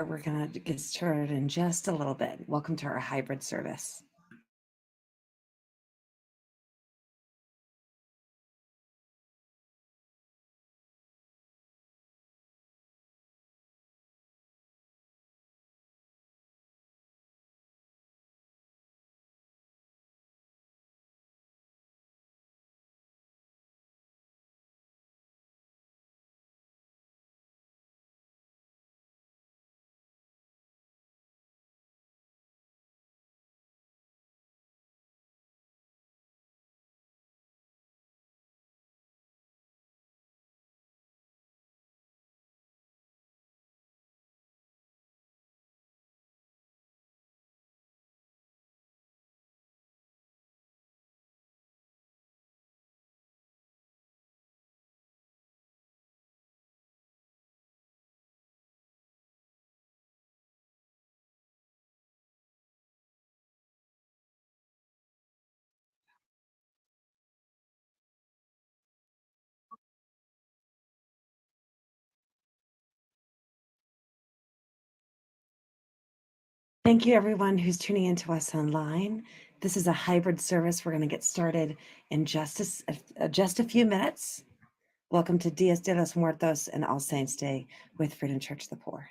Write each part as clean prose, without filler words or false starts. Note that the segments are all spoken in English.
We're going to get started in just a little bit. Welcome to our hybrid service. Thank you, everyone who's tuning in to us online. This is a hybrid service. We're going to get started in just a few minutes. Welcome to Dias de los Muertos and All Saints Day with Freedom Church of the Poor.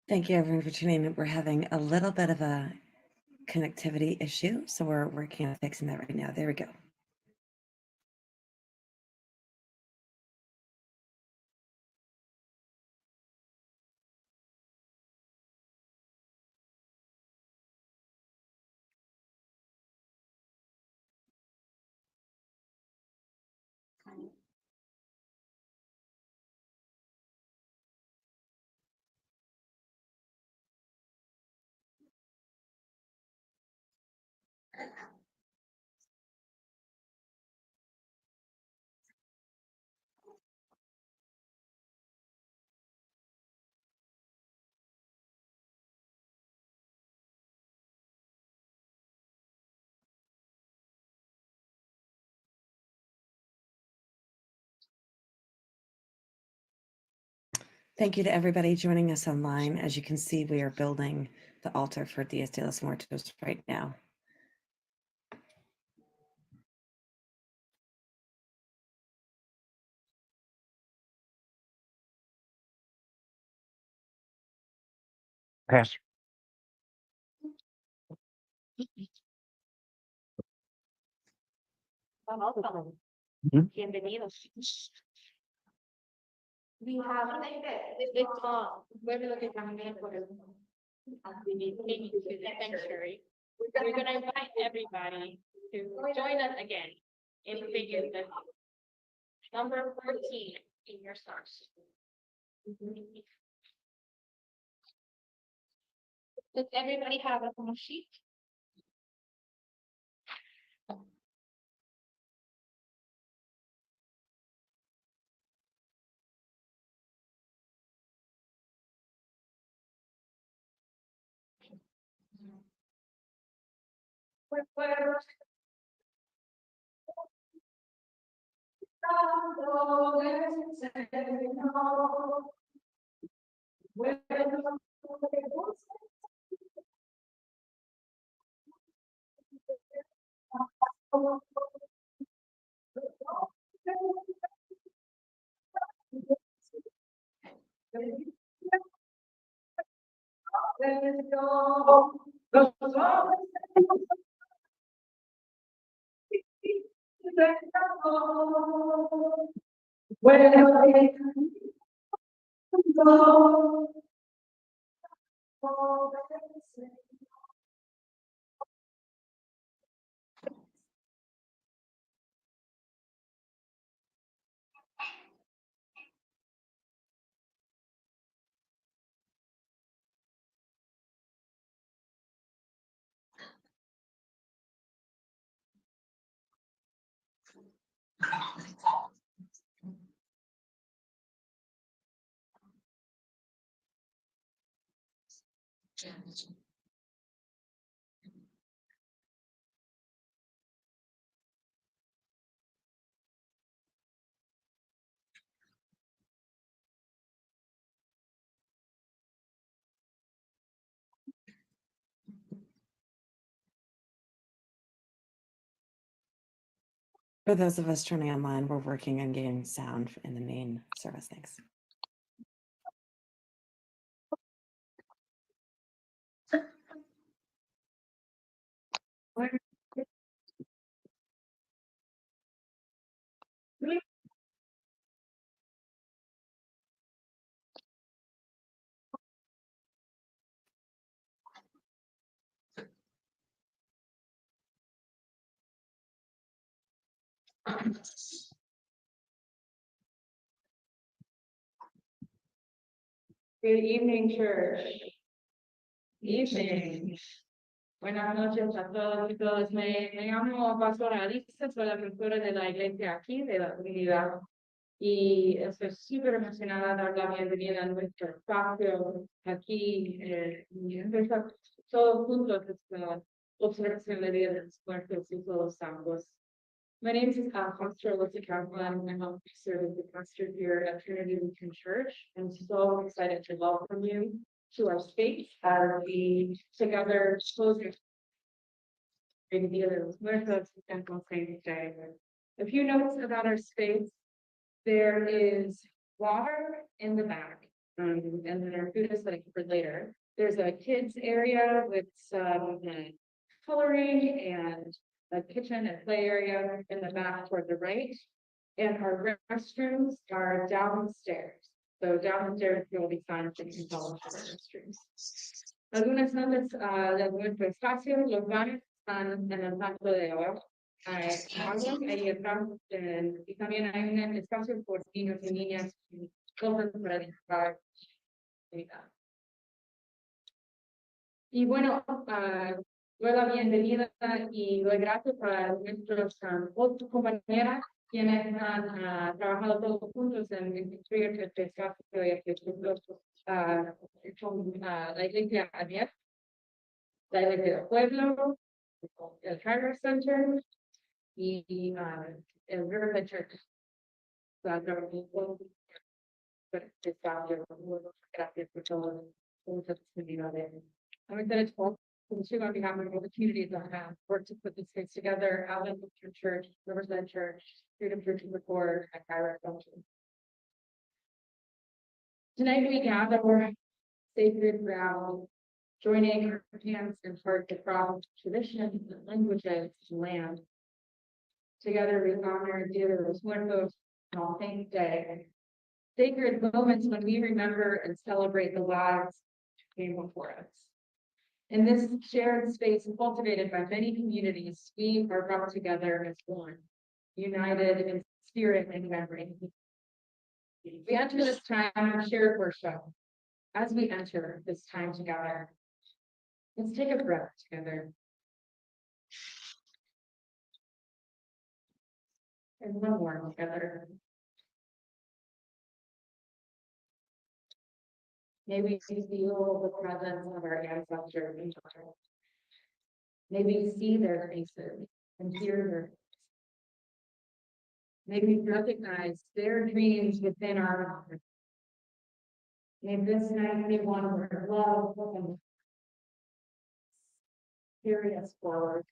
Thank you, everyone, for tuning in. We're having a little bit of a connectivity issue, so we're working on fixing that right now. There we go. Thank you to everybody joining us online. As you can see, we are building the altar for Dias de los Muertos right now. Pastor. Bienvenidos. We have this Pueblo que también por el maybe to the sanctuary. We're going to invite everybody to join us again in figure that number 14 in your stars. Does everybody have a home sheet? For those of us turning online, we're working on getting sound in the main service. Thanks. Good evening, church. Evening. Buenas noches a todos y todas. Me llamo Pastora Alicia, soy la pastora de la iglesia aquí, de la comunidad. Y estoy súper emocionada de dar la bienvenida a nuestro espacio aquí y empezar todos juntos esta observación de Día de los Muertos y todos los santos. My name is Pastor Alyssa Kaplan. I'm a serve as the pastor here at Trinity Lutheran Church. I'm so excited to welcome you to our space as we together close the Dia de los Muertos and All Saints Day. A few notes about our space. There is water in the back, and then our food is like for later. There's a kids area with some coloring and a kitchen and play area in the back toward the right. And our restrooms are downstairs. So downstairs there will be signs that you can follow to the restrooms. Algunas notas de nuestro espacio, los baños están en el banco de oro. Agua ahí atrás, y también hay un espacio por niños y niñas, cosas para disfrutar. Y bueno, doy la bienvenida y doy gracias a nuestros otros compañeras quienes han trabajado todos juntos en construir este espacio y con la iglesia abierta, la iglesia del pueblo, el Carter Center y el Riverside Church. por este espacio. Gracias por todo, por muchas actividades. I'm excited to welcome to on behalf of all the communities that have worked to put this space together, Alvin Lutheran Church, Riverside Church, Freedom Church in the Court, and Kyra Function. Tonight we gather sacred ground, joining our hands and hearts across traditions, languages, and land. Together we honor Dia de los Muertos All Saints Day, sacred moments when we remember and celebrate the lives who came before us. In this shared space cultivated by many communities, we are brought together as one, united in spirit and memory. We enter this time of shared worship. As we enter this time together, let's take a breath together. And one more together. May we feel the presence of our ancestors. May we see their faces and hear their voices. May we recognize their dreams within our hearts. May this night be one where love and carry us forward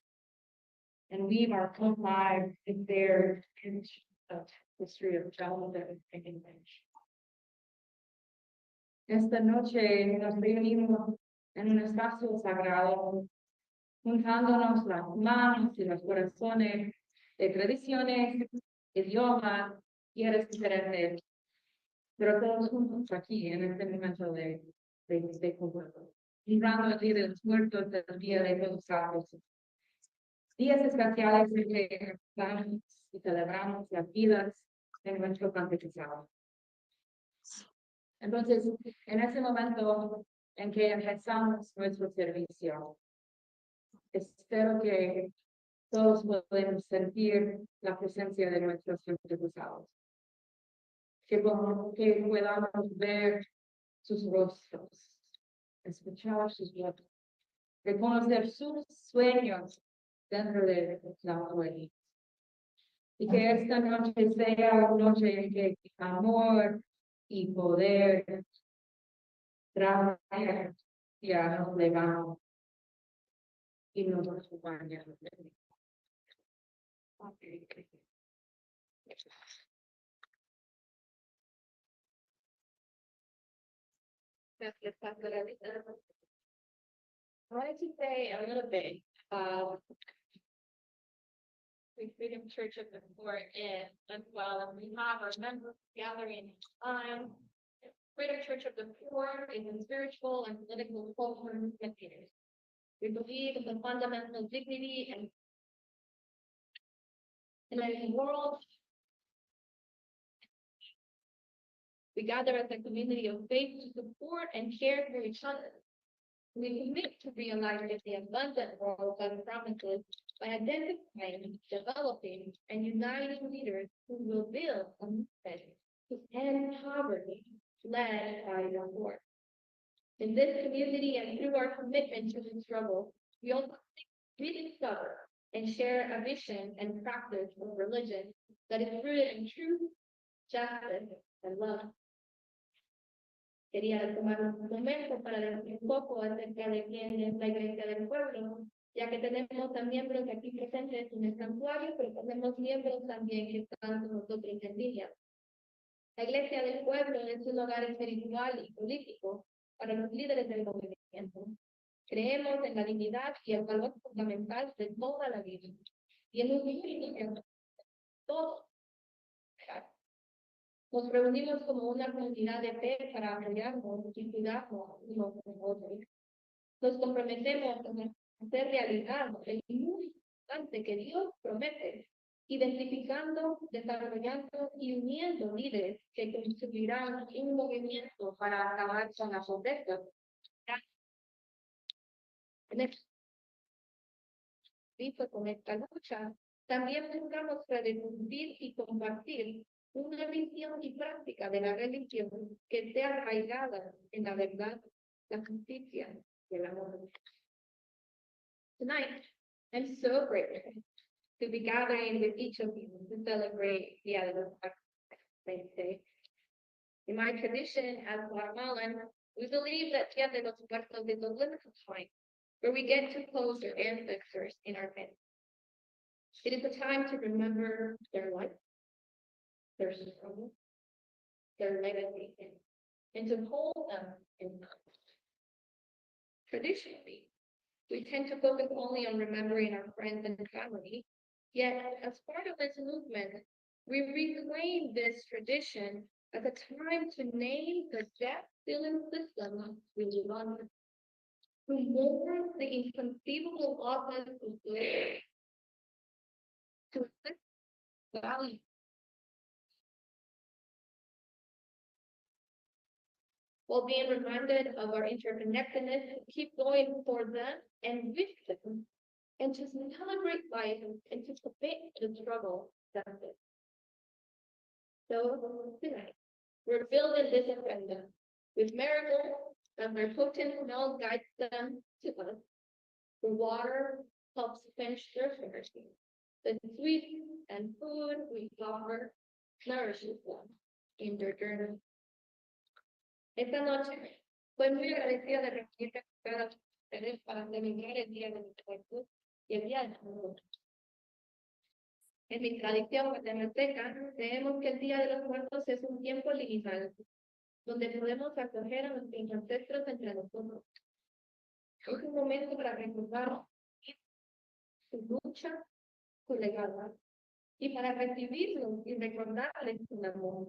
and weave our own lives in their inch of history of childhood and image. Esta noche nos reunimos en un espacio sagrado, juntándonos las manos y los corazones de tradiciones, idiomas y eres diferentes, pero todos juntos aquí en este momento de conjunto, librando el Día de los Muertos del Día de Todos Santos. Días especiales en que recordamos y celebramos las vidas de nuestros antepasados. Entonces, en ese momento en que empezamos nuestro servicio, espero que todos podamos sentir la presencia de nuestros antepasados, que podamos ver sus rostros, escuchar sus voces, reconocer sus sueños dentro de la huella. Y que esta noche sea una noche en que amor y poder traer ya nos legamos y nos acompañan. Gracias, Pastora. I wanted to say a little bit about the Freedom Church of the Court as well. We have our members gathering on Freedom Church of the Poor is a spiritual and political culture movement. We believe in the fundamental dignity and in a world. We gather as a community of faith to support and care for each other. We commit to realizing the abundant world God promises by identifying, developing, and uniting leaders who will build a movement to end poverty led by the Lord. In this community and through our commitment to the struggle, we also rediscover and share a vision and practice of religion that is rooted in truth, justice, and love. Quería tomar un momento para decir un poco acerca de quién es la Iglesia del Pueblo, ya que tenemos a miembros aquí presentes en el santuario, pero tenemos miembros también que están con nosotros en línea. La Iglesia del Pueblo es un hogar espiritual y político para los líderes del movimiento. Creemos en la dignidad y el valor fundamental de toda la vida y en un espíritu que todos. Nos reunimos como una comunidad de fe para apoyarnos y cuidarnos unos de otros. Nos comprometemos a hacer realidad el muy importante que Dios promete, identificando, desarrollando y uniendo líderes que constituirán un movimiento para acabar con la pobreza. Con esta lucha, también buscamos redescubrir y compartir una visión y práctica de la religión que esté arraigada en la verdad, la justicia y el amor. Tonight, I'm so grateful to be gathering with each of you to celebrate the Dia de los Muertos Day. In my tradition as Guatemalan, we believe that Dia de los Muertos is a limited time where we get to close our ancestors in our midst. It is a time to remember their life, their struggle, their legacy, and to hold them in mind. Traditionally, we tend to focus only on remembering our friends and family, yet as part of this movement, we reclaim this tradition as a time to name the death-dealing system we live under, to mourn the inconceivable losses of life, to assist value. While being reminded of our interconnectedness, to keep going for them and with them, and to celebrate life and to commit to the struggle that's it. So tonight, we're building this agenda with miracles and their potent smell guides them to us. The water helps quench their thirst. The sweet and food we offer nourishes them in their journey. Esta noche estoy muy agradecida de recibir a cada ustedes para celebrar el Día de los Muertos y el Día de los Muertos. En mi tradición guatemalteca, creemos que el Día de los Muertos es un tiempo limitado, donde podemos acoger a nuestros ancestros entre nosotros. Es un momento para recordar su lucha, su legado, y para recibirlos y recordarles su amor.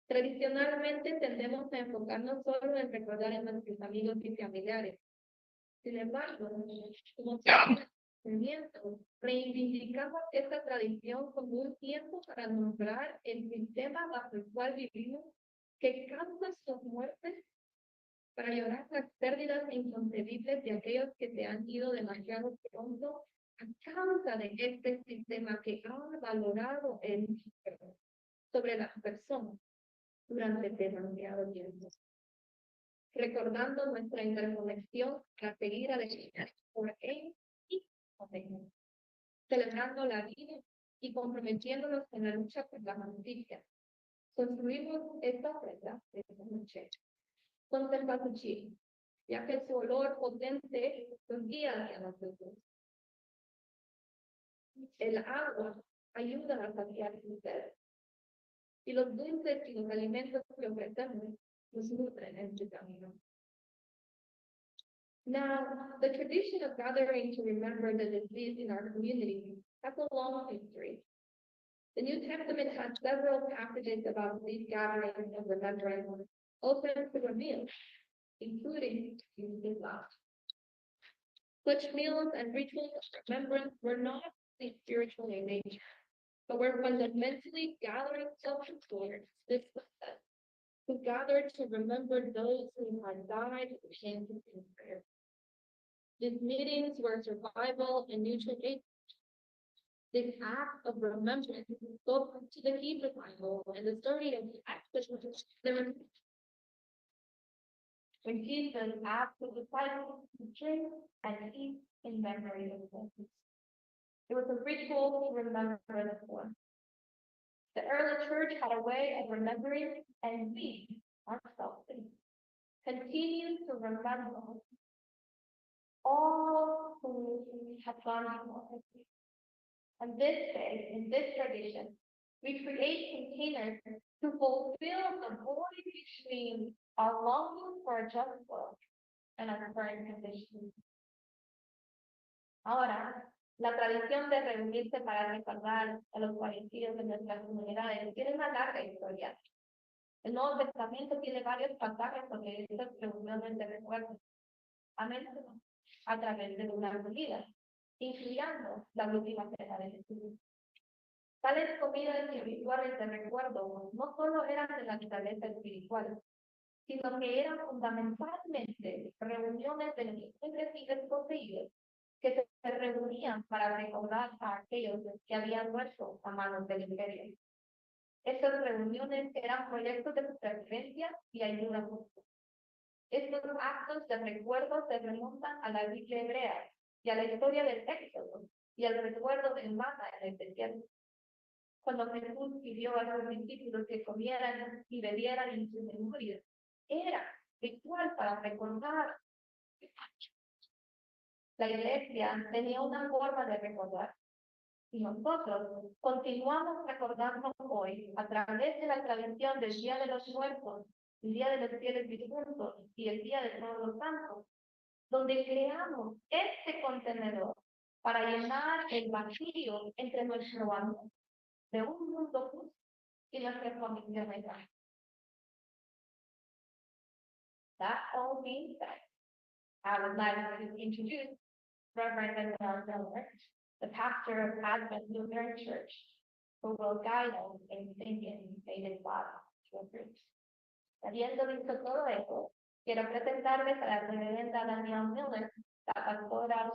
Tradicionalmente tendemos a enfocarnos solo en recordar a nuestros amigos y familiares. Sin embargo, como reivindicamos esta tradición como un tiempo para nombrar el sistema bajo el cual vivimos, que causa sus muertes, para llorar las pérdidas inconcebibles de aquellos que se han ido demasiado pronto a causa de este sistema que ha valorado el sobre las personas durante demasiado tiempo. Recordando nuestra interconexión para seguir adelante por él y con él, celebrando la vida y comprometiéndonos en la lucha por la justicia. Construimos esta ofrenda de esta noche con cempasúchil, ya que su olor potente nos guía hacia nosotros. El agua ayuda a saciar su sed, y los dulces y los alimentos que ofrecemos nos nutren en su camino. Now, the tradition of gathering to remember the deceased in our community has a long history. The New Testament has several passages about these gatherings of remembrance, open to a meal, including Islam. Such meals and rituals of remembrance were not only spiritual in nature, but were fundamentally gathering self-support, this who gathered to remember those who had died in prayer. These meetings were survival and nutrition. This act of remembrance spoke to the Hebrew Bible and the story of the Exodus. When Jesus asked the disciples to drink and eat in memory of Moses. It was a ritual to remember the poor. The early church had a way of remembering, and we, ourselves, continue to remember all who have gone before us. On this day, in this tradition, we create containers to fulfill the void between our longing for a just world and our current condition. Ahora, la tradición de reunirse para recordar a los fallecidos de nuestras comunidades tiene una larga historia. El Nuevo Testamento tiene varios pasajes sobre estas reuniones de recuerdo, a menos a través de una comida, incluyendo la última cena de Jesús. Tales comidas y rituales de recuerdo no solo eran de la naturaleza espiritual, sino que eran fundamentalmente reuniones de los y desposeídos que se reunían para recordar a aquellos que habían muerto a manos del imperio. Estas reuniones eran proyectos de supervivencia y ayuda mutua. Estos actos de recuerdo se remontan a la Biblia hebrea y a la historia del Éxodo y al recuerdo del maná en el desierto. cuando Jesús pidió a sus discípulos que comieran y bebieran en su memoria, era ritual para recordar. La iglesia tenía una forma de recordar. Y nosotros continuamos recordando hoy a través de la tradición del Día de los Muertos, el Día de los Fieles Difuntos y el Día de Todos los Santos, donde creamos este contenedor para llenar el vacío entre nuestro amor de un mundo justo y nuestra condición mental. That all being said, I would like to introduce Reverend Daniel Miller, the pastor of Advent Lutheran Church, who will guide us in thinking David's body to a fruit. Habiendo visto todo eso, quiero presentarles a la reverenda Daniel Miller, la pastora,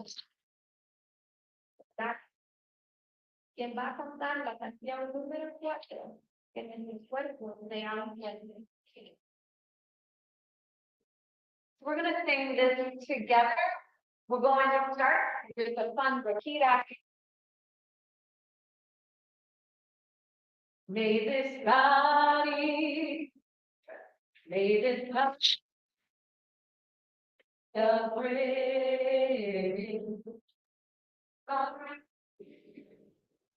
quien va a cantar la canción número 4, que en mis cuerpos de un We're going to sing this together. We're going to start with a fun repeat after. May this body, may this cup celebrate.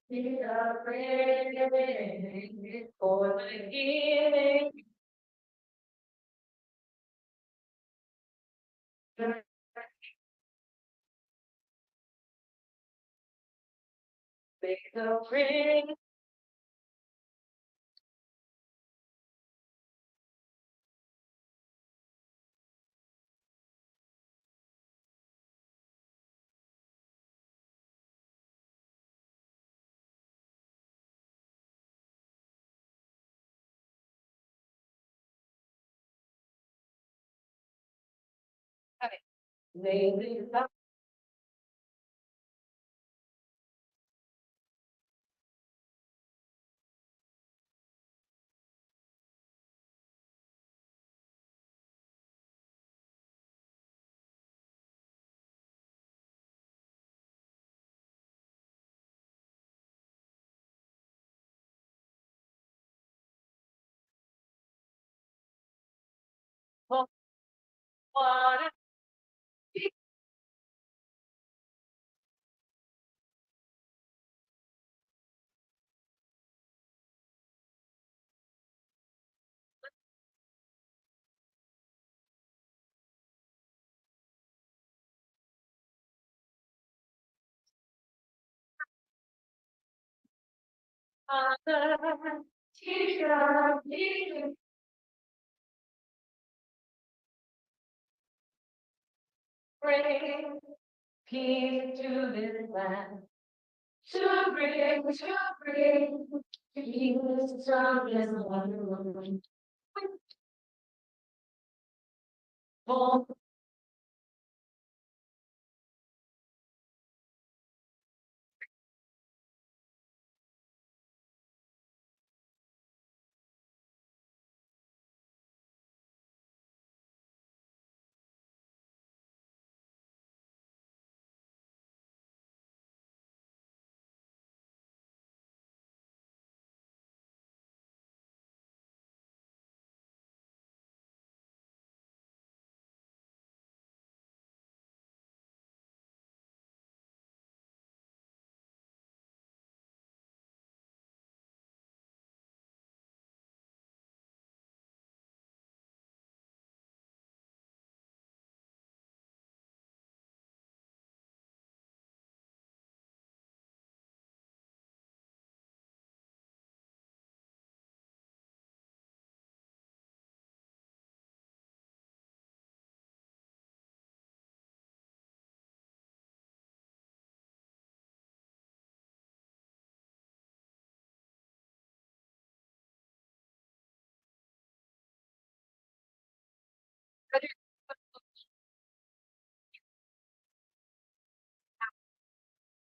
Celebrate for the healing. Make the ring. May this cup water. Teacher, teacher. Bring peace to this land. To bring peace to this land. For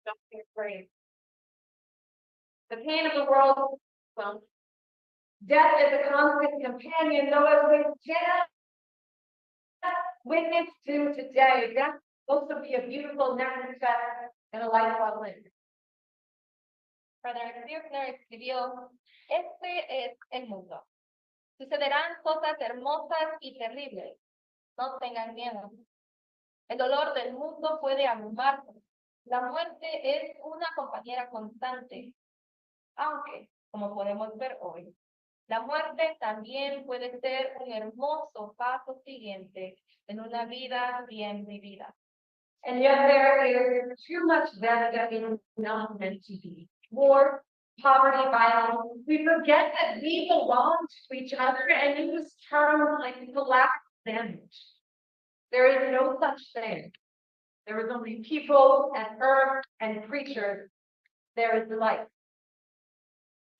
don't be afraid. The pain of the world, well, death is a constant companion, though as we can witness to today, death will also be a beautiful next step and a life well lived. Frederick Buechner escribió, este es el mundo. Sucederán cosas hermosas y terribles. No tengan miedo. El dolor del mundo puede abrumarnos. La muerte es una compañera constante, aunque, como podemos ver hoy, la muerte también puede ser un hermoso paso siguiente en una vida bien vivida. And yet there is too much that is not meant to be. War, poverty, violence. We forget that we belong to each other and use terms like collapse damage. There is no such thing. There is only people and earth and creatures. There is life.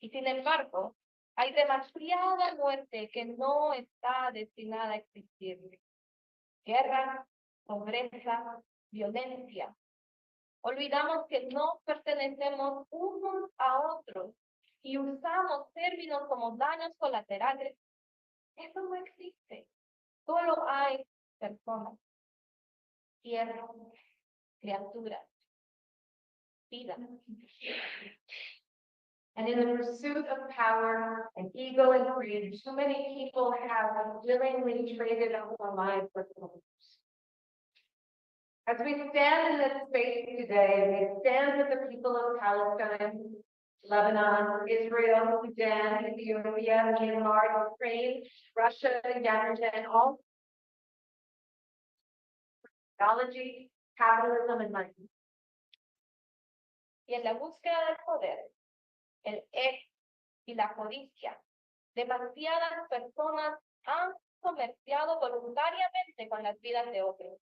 Y sin embargo, hay demasiada muerte que no está destinada a existir. Guerra, pobreza, violencia. Olvidamos que no pertenecemos unos a otros y usamos términos como daños colaterales. Eso no existe. Solo hay personas, tierra, criaturas, vida. And in the pursuit of power and ego and greed, too many people have unwillingly traded our lives for others. As we stand in this space today, we stand with the people of Palestine, Lebanon, Israel, Sudan, Ethiopia, Myanmar, Ukraine, Russia, Uganda, and all technology, capitalism, and money. Y en la búsqueda del poder, el ego y la codicia, demasiadas personas han comerciado voluntariamente con las vidas de otros.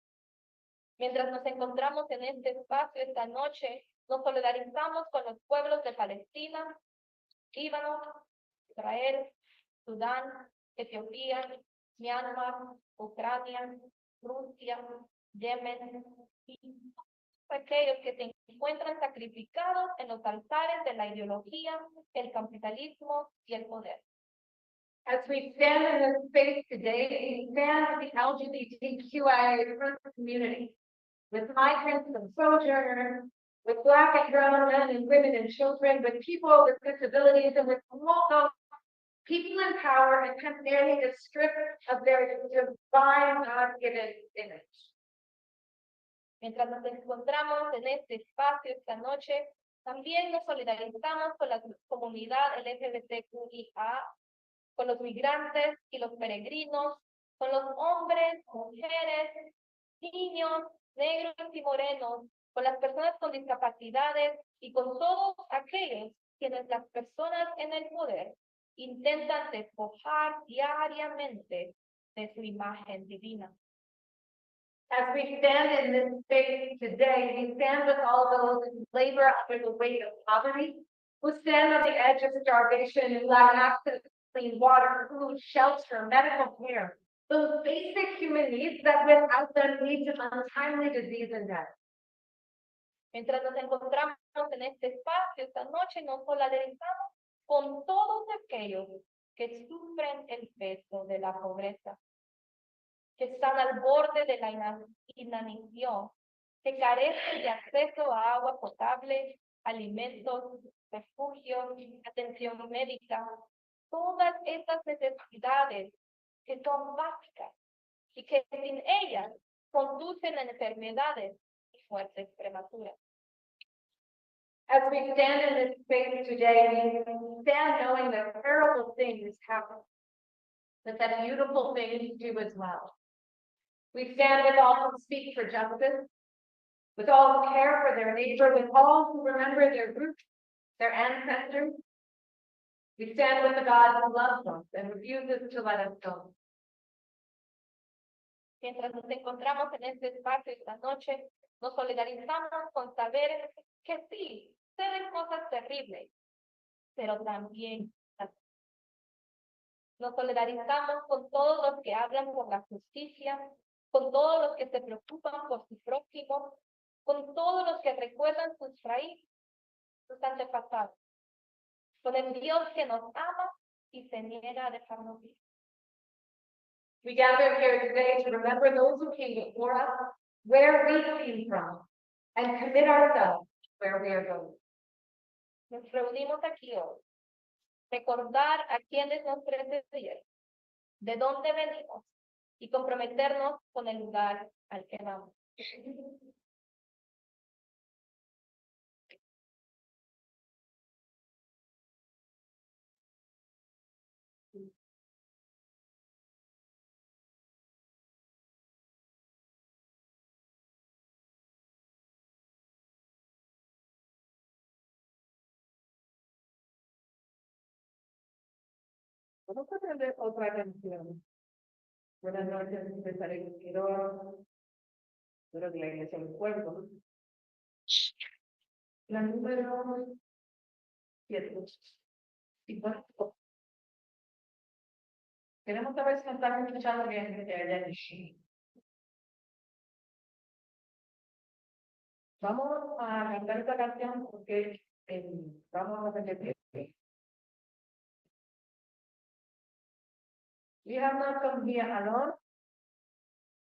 Mientras nos encontramos en este espacio esta noche, nos solidarizamos con los pueblos de Palestina, Líbano, Israel, Sudán, Etiopía, Myanmar, Ucrania, Rusia, Yemen y aquellos que se encuentran sacrificados en los altares de la ideología, el capitalismo y el poder. As we stand in this space today, we stand with the LGBTQIA community, with migrants and sojourners, with Black and brown men and women and children, with people with disabilities, and with all those people in power and condemning the strip of their divine God-given image. Mientras nos encontramos en este espacio esta noche, también nos solidarizamos con la comunidad LGBTQIA, con los migrantes y los peregrinos, con los hombres, mujeres, niños, negros y morenos, con las personas con discapacidades y con todos aquellos quienes las personas en el poder intentan despojar diariamente de su imagen divina. As we stand in this space today, we stand with all those who labor under the weight of poverty, who stand on the edge of starvation and lack access to clean water, food, shelter, medical care, those basic human needs that without them lead to untimely disease and death. Mientras nos encontramos en este espacio esta noche, nos solidarizamos con todos aquellos que sufren el peso de la pobreza, que están al borde de la inanición, que carecen de acceso a agua potable, alimentos, refugio, atención médica, todas estas necesidades que son básicas y que sin ellas conducen a enfermedades y muertes prematuras. As we stand in this space today, we stand knowing that terrible things happen, but that beautiful things do as well. We stand with all who speak for justice, with all who care for their neighbor, with all who remember their roots, their ancestors. We stand with the God who loves us and refuses to let us go. Mientras nos encontramos en este espacio esta noche, nos solidarizamos con saber que sí, se ven cosas terribles, pero también nos solidarizamos con todos los que hablan por la justicia, con todos los que se preocupan por su prójimo, con todos los que recuerdan sus raíces, sus antepasados, con el Dios que nos ama y se niega a dejarnos ir. We gather here today to remember those who came before us, where we came from, and commit ourselves where we are going. Nos reunimos aquí hoy. Recordar a quienes nos precedieron, de dónde venimos y comprometernos con el lugar al que vamos. Vamos a aprender otra canción. Buenas noches, empezaré con Quiroz, pero de la Iglesia del Pueblo. La número 7. Y bueno, queremos saber si nos están escuchando bien desde allá en Chile. Vamos a cantar esta canción porque vamos a repetir. We have not come here alone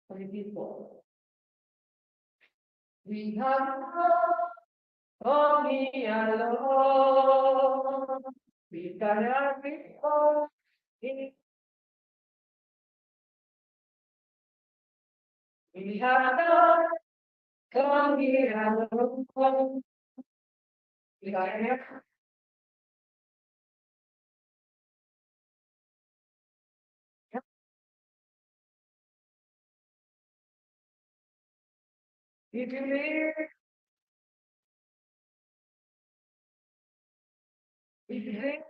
for the people. We have not come here alone. We cannot be all. We have not come here alone. We cannot. If you live, if you live,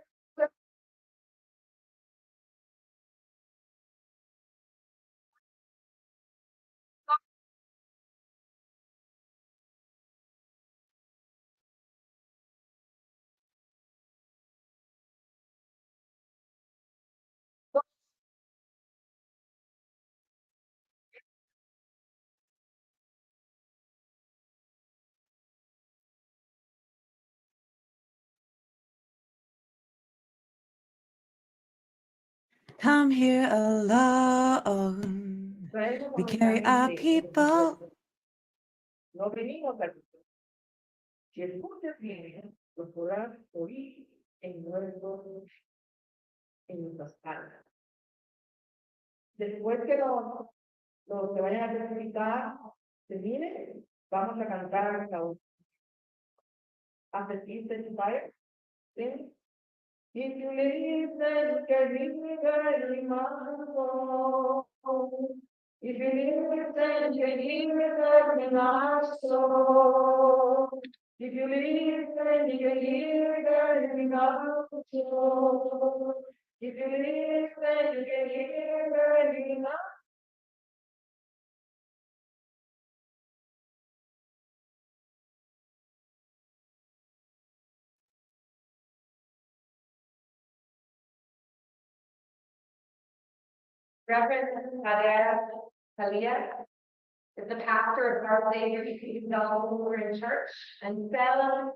Come here alone. We carry our people. no venimos a si escuchas bien, lo podrás oír en nuestras palmas. Después que los que vayan a testificar terminen, vamos a cantar la voz. After these testifiers, sing. If you listen, can you very much. If you listen, can you very much. If you listen, you can hear very much. If you listen, you can hear very much. Reverend Talia is the pastor of Our Savior Cathedral in church and fellow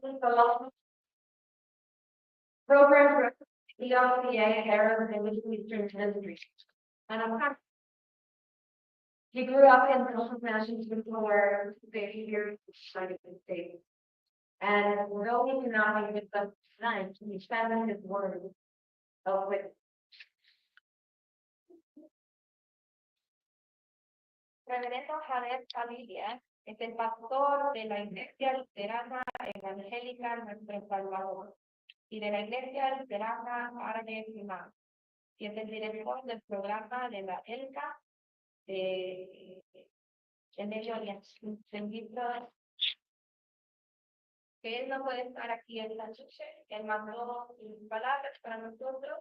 program for ELCA Arab and Middle Eastern ministry. And he grew up in Social Nations where they here in the United States. And though he cannot be with us tonight, he spent his word of witness. Reverendo Javier Calidia es el pastor de la Iglesia Luterana Evangélica Nuestro Salvador y de la Iglesia Luterana Árabe Imán, y es el director del programa de la ELCA de Medio Oriente. Invito que él no puede estar aquí en la noche. Él mandó sus palabras para nosotros.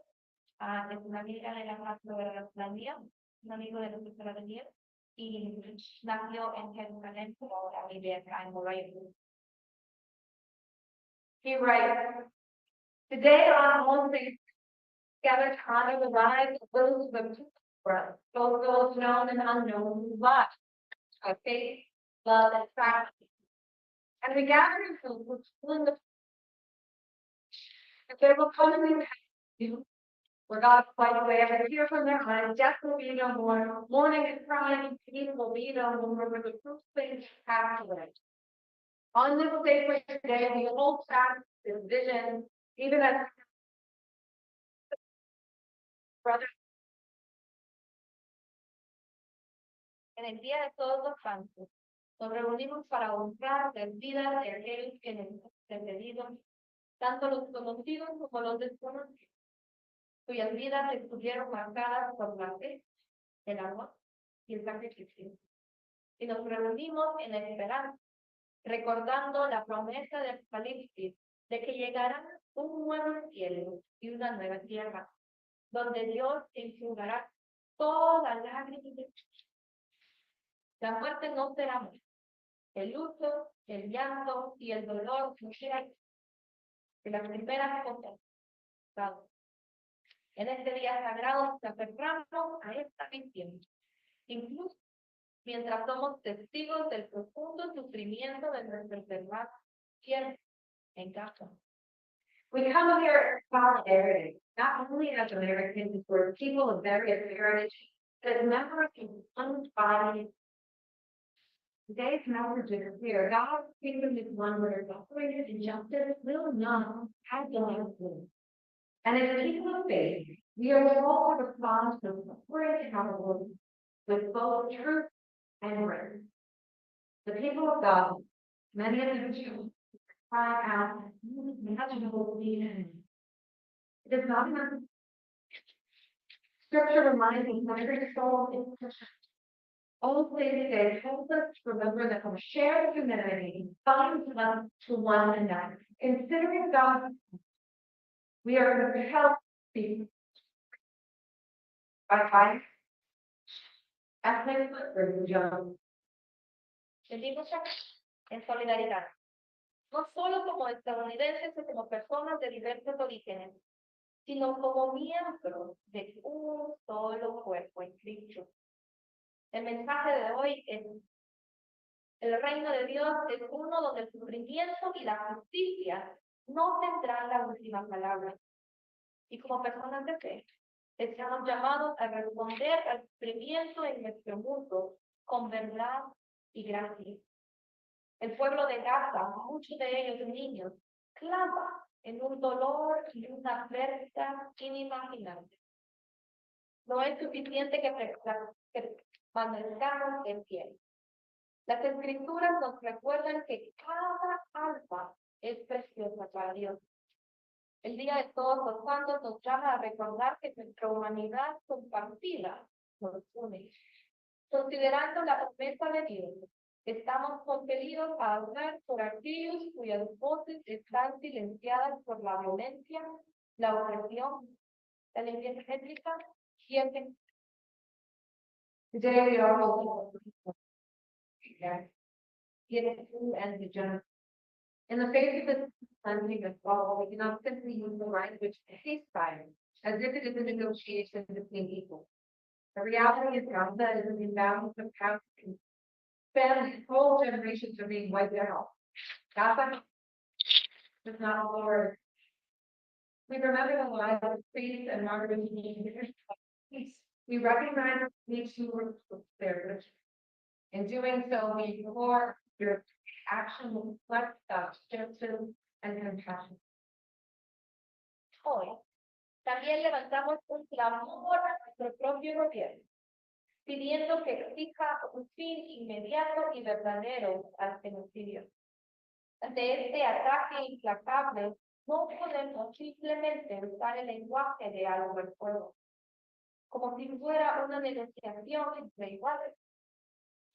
Es una amiga de la Macedonia, un amigo de la Macedonia, y nació en Jerusalén, pero ahora vive acá en Morelos. He writes, today on Wednesday, gather to honor the lives of those who have for us, both those known and unknown, who watch our faith, love, and practice. And we gather in food, which in the if there will come in you, where God wipes away every tear from their eyes, death will be no more, mourning and crying, peace will be no more, where the fruit things pass away. On this sacred day, we hold fast this vision, even as brothers En el Día de Todos los Santos, nos reunimos para honrar las vidas de aquellos que nos han precedido, tanto los conocidos como los desconocidos, cuyas vidas estuvieron marcadas por la fe, el amor y el sacrificio. Y nos reunimos en la esperanza, recordando la promesa del Apocalipsis de que llegará un nuevo cielo y una nueva tierra, donde Dios enjugará toda lágrima. La muerte no será más. El luto, el llanto y el dolor no serán de las primeras cosas. En este día sagrado nos aferramos a esta visión, incluso mientras somos testigos del profundo sufrimiento de nuestros hermanos siempre en casa. we come here in solidarity, not only as Americans, we're people of various heritage, but as members of one body. Today's message is clear. God's kingdom is one where suffering and injustice will not have the last word. And as a people of faith, we are called to respond to suffering and trouble with both truth and grace. The people of God, many of them choose to cry out, imaginable need. It is not enough. Scripture reminds us that every soul is precious. All things say help us to remember that our shared humanity binds us to one another. Considering God, we are compelled to be by life, ethnic, religion. Venimos aquí en solidaridad, no solo como estadounidenses o como personas de diversos orígenes, sino como miembros de un solo cuerpo en Cristo. El mensaje de hoy es: el reino de Dios es uno donde el sufrimiento y la justicia no tendrán la última palabra. Y como personas de fe, estamos llamados a responder al sufrimiento en nuestro mundo con verdad y gracia. El pueblo de Gaza, muchos de ellos niños, clama en un dolor y una pérdida inimaginable. No es suficiente que permanezcamos en pie. Las escrituras nos recuerdan que cada alma es preciosa para Dios. El Día de Todos los Santos nos llama a recordar que nuestra humanidad compartida nos une. Considerando la promesa de Dios, estamos compelidos a hablar por aquellos cuyas voces están silenciadas por la violencia, la opresión, la limpieza étnica y el pecado. Today we are all and the general. In the face of this cleansing of all, we cannot simply use the language ceasefire as if it is a negotiation between equals. The reality is Gaza is an imbalance of power. Families, whole generations are being wiped out. Gaza does not Lord. We remember the lives of priests and martyrs in peace. We recognize the need to work with their religion. In doing so, we implore your action will reflect justice and compassion. Hoy también levantamos un clamor a nuestro propio gobierno, pidiendo que exija un fin inmediato y verdadero al genocidio. Ante este ataque implacable, no podemos simplemente usar el lenguaje de algo al fuego, como si fuera una negociación entre iguales.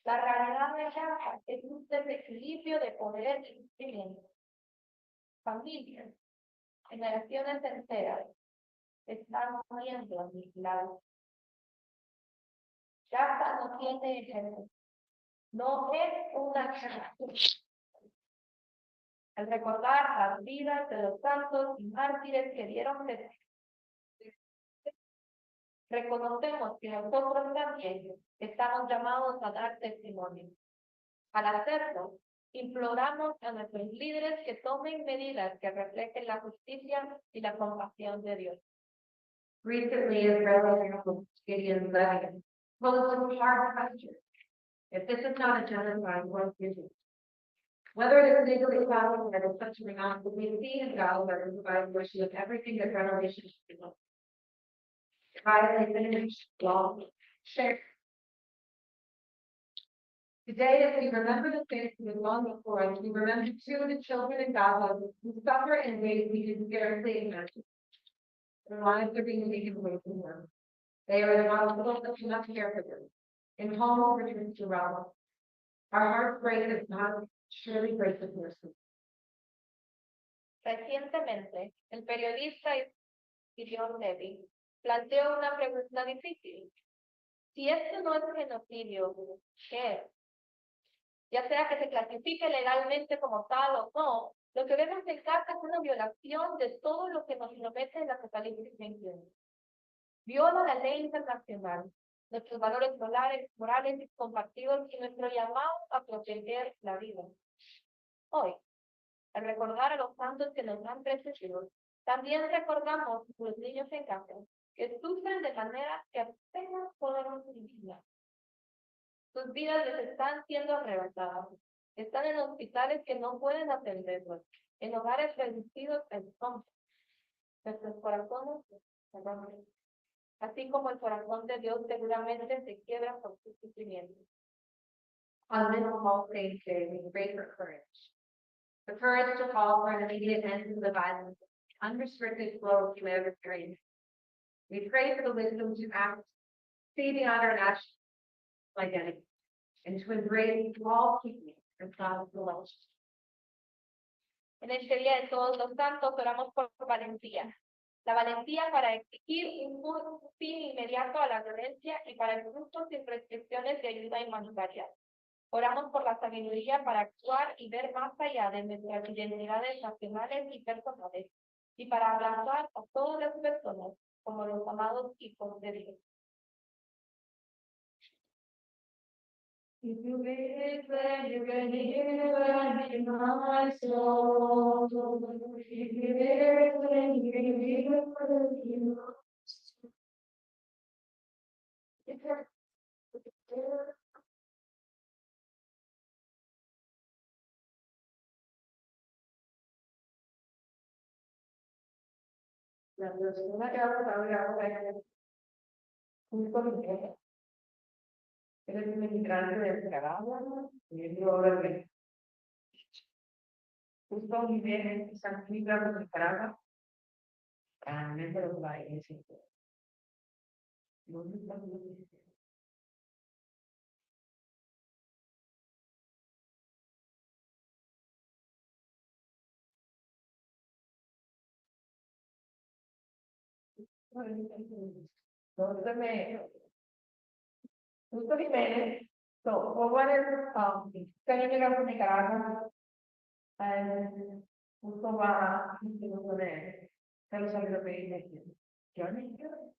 La realidad de Gaza es un desequilibrio de poder y sufrimiento. Familias, generaciones enteras, están muriendo aniquilados. Gaza no tiene ejemplo. No es una guerra. Al recordar las vidas de los santos y mártires que dieron testimonio, reconocemos que nosotros también estamos llamados a dar testimonio. Al hacerlo, imploramos a nuestros líderes que tomen medidas que reflejen la justicia y la compasión de Dios. Recently, Israeli Gideon Levy posed a hard question. If this is not a genocide, what is it? Whether it is legally allowed or it's such or not, we see in God that is provided where she has everything that our relationship is. Violate finish, law, share. Today, as we remember the saints who have gone before us, we remember too the children in Gaza who suffer in ways we can scarcely imagine. Their lives are being taken away from them. They are in hospitals that cannot care for them. In homes returned to realm. Our hearts break as God surely breaks with mercy. Recientemente, el periodista Gideon Levy planteó una pregunta difícil. Si esto no es genocidio, ¿qué es? Ya sea que se clasifique legalmente como tal o no, lo que vemos en casa es una violación de todo lo que nos promete el Apocalipsis 21. Viola la ley internacional, nuestros valores morales compartidos y nuestro llamado a proteger la vida. Hoy, al recordar a los santos que nos han precedido, también recordamos a los niños en casa que sufren de manera que apenas podemos imaginar. Sus vidas les están siendo arrebatadas. Están en hospitales que no pueden atenderlos, en hogares reducidos en sombra. Nuestros corazones se rompen. Así como el corazón de Dios seguramente se quiebra por su sufrimiento. On this All Saints Day, we pray for courage. The courage to call for an immediate end to the violence, unrestricted flow of humanitarian. We pray for the wisdom to act, see beyond our national identity, and to embrace all people and God's election. En este día de todos los santos oramos por valentía. La valentía para exigir un fin inmediato a la violencia y para el fruto sin restricciones de ayuda humanitaria. Oramos por la sabiduría para actuar y ver más allá de nuestras identidades nacionales y personales, y para abrazar a todas las personas como los amados hijos de Dios. If you live when you can hear in my soul. If you live when you can hear in my soul. La persona que ahora un comité. Eres un inmigrante de Nicaragua, y yo ahora de justo vivir en San Luis de Nicaragua, dentro de la iglesia. ¿Dónde está la iglesia? Justo Jiménez, so what is can you llegar a Nicaragua? And justo va instituto de los europeos. Johnny here?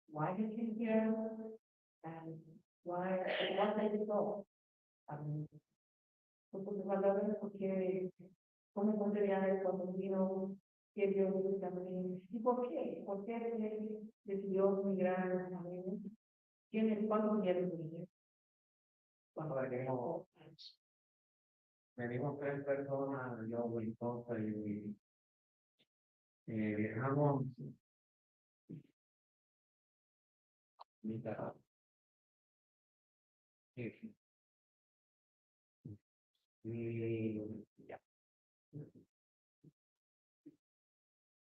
Why did you here? And why what did you go? Justo valores porque como considerar cuando vino que Dios también. ¿Y por qué? ¿Por qué decidió migrar también? ¿Cuándo quieres venir? Cuando venimos 3 personas, yo, mi esposa y viajamos Nicaragua. Y ya.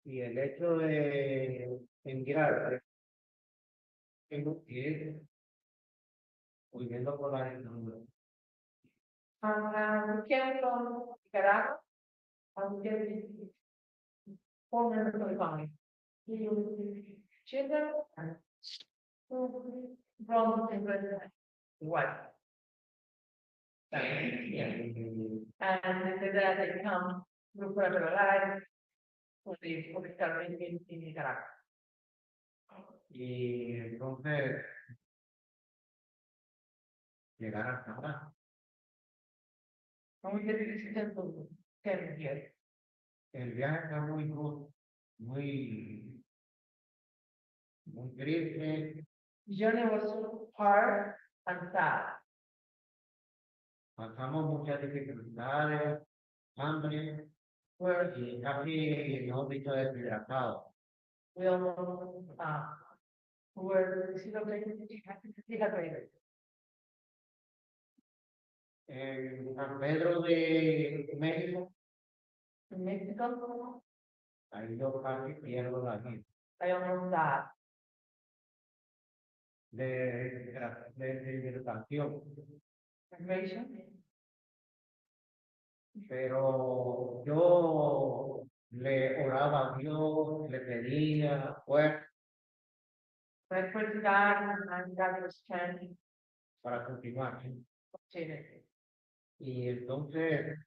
Y el hecho de emigrar, tengo que ir huyendo por la dictadura. Came from Nicaragua, four members of the family. Children and from what? And that they come through further life for the starting in Nicaragua. Y entonces llegar hasta acá. ¿Cómo se dice esto? El viaje fue muy duro, muy triste. Journey was hard and sad. pasamos muchas dificultades, hambre, We're, y casi, mejor dicho, deshidratados. we almost, were dehydrated. En San Pedro de México, In Mexico, ahí yo casi pierdo la vida I almost died. de deshidratación. Migration. Pero yo le oraba a Dios, le pedía fuerza I prayed to God and God was strength. para continuar. Y entonces,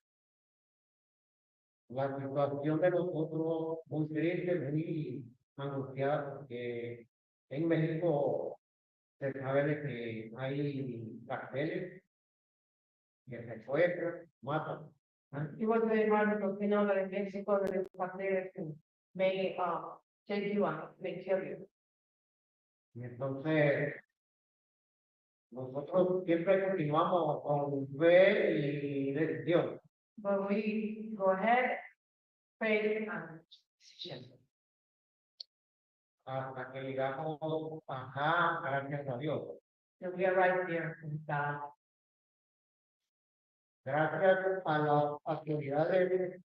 la situación de nosotros muy triste, muy angustiada, porque en México se sabe de que hay carteles que secuestran, matan. It was very hard because we know that in Mexico there is familiar who may take you and may kill you. Y entonces, nosotros siempre continuamos con fe y decisión. But we go ahead, pray and decision. Hasta que llegamos acá, gracias a Dios. So we are right there with God. Gracias a las autoridades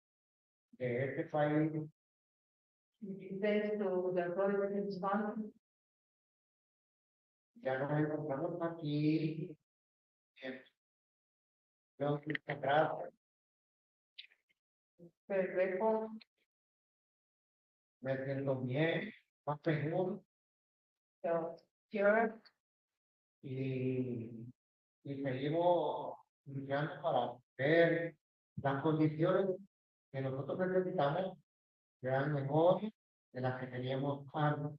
de este país, Thanks to the authorities in this country, ya nos encontramos aquí en Dios, muchas gracias. very grateful. Me siento bien, más seguro So here, y seguimos luchando para ver las condiciones que nosotros necesitamos sean mejores de las que teníamos antes.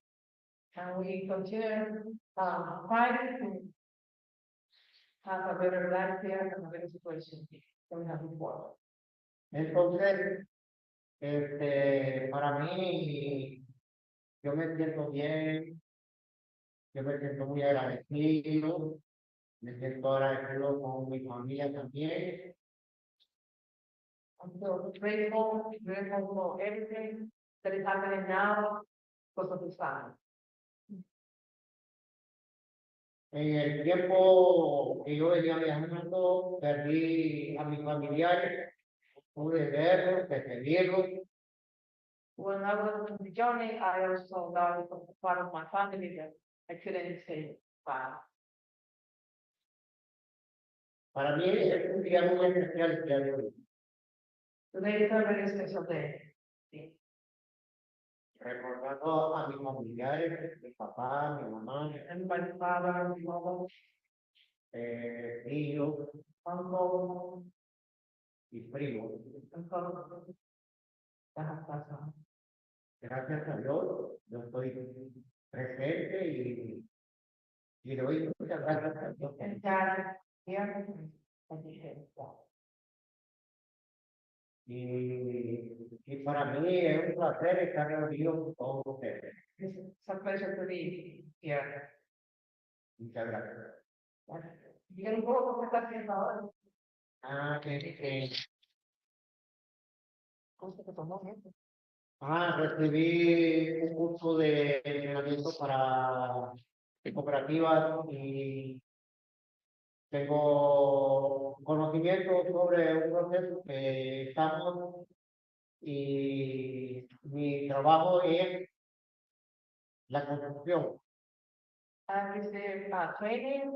and we continue fighting to have a better life here and a better situation than we had before. Entonces, para mí, yo me siento bien, yo me siento muy agradecido, me siento agradecido con mi familia también. I'm so grateful for everything that is happening now because of this family. En el tiempo que yo venía viajando, perdí a mis familiares, pude verlos, despedirlos, When I was on the journey, I also got part of my family that I couldn't say bye. para mí es un día muy especial el día de hoy. Today is a very special day. Recordando a mis familiares, mi papá, mi mamá, And my father, my mother, tíos uncle, y primos. and cousins that have passed on. Gracias a Dios, yo estoy presente y le doy muchas gracias a Dios. And God, here, as he said, Y para mí es un placer estar reunido con todos ustedes. it's a pleasure to be here. Muchas gracias. Díganme un poco cómo está haciendo ahora. ¿Cómo se te tomó eso? Recibí un curso de entrenamiento para cooperativas y tengo conocimiento sobre un proceso que estamos y mi trabajo es la construcción. And is there training,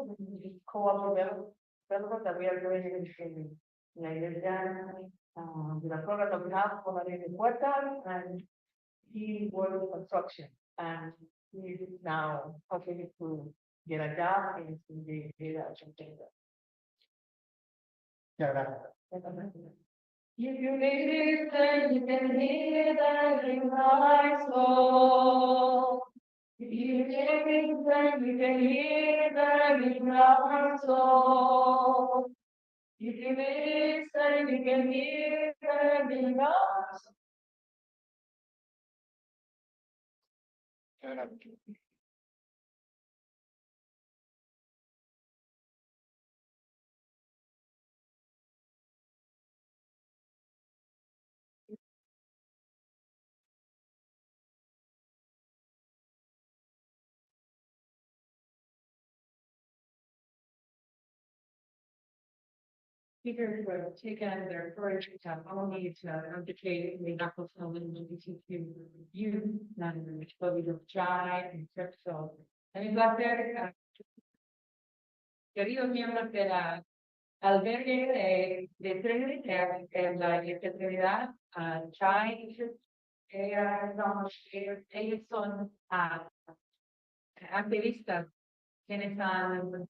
co-op development that we are doing in la iglesia, de la program that we have for la iglesia Puerta, and he works construction, and he is now hoping to get a job in the data center. Muchas gracias. If you listen, you can hear that in my soul. If you listen, you can hear that in my soul. If you listen, you can hear that in my soul. Muchas gracias. speakers were taken their courage to only to undertake the knuckles of LGBTQ youth and Pueblo Chai and Crypto. A mi placer, queridos miembros de la albergue de Trinity en la fraternidad Chai, ellos son activistas quienes han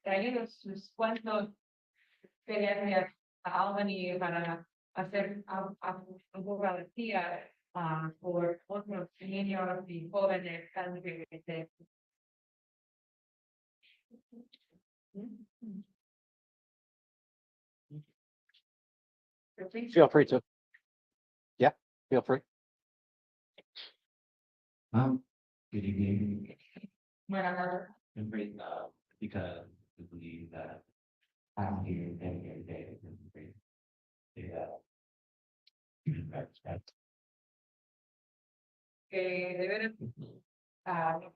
traído sus cuentos, experiencias a Albany para hacer abogacía por otros niños y jóvenes LGBT. Feel free to. Yeah, feel free. Good evening. Buenas noches. I'm great, because I believe that I'm here every day. And great. Yeah. De veras,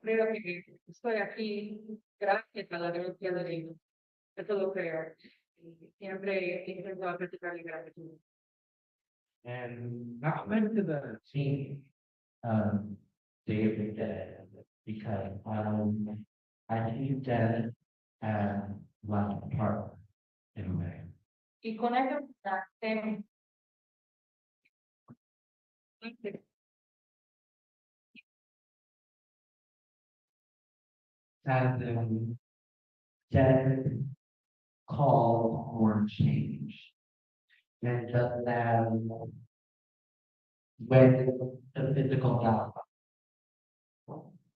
creo que estoy aquí gracias a la gracia de Dios. Eso lo creo. Y siempre intento practicar la gratitud. And I went to the team, Day of the Dead, because I think that like a part in a way. Y con eso, As in death call for change. And just as when the physical God,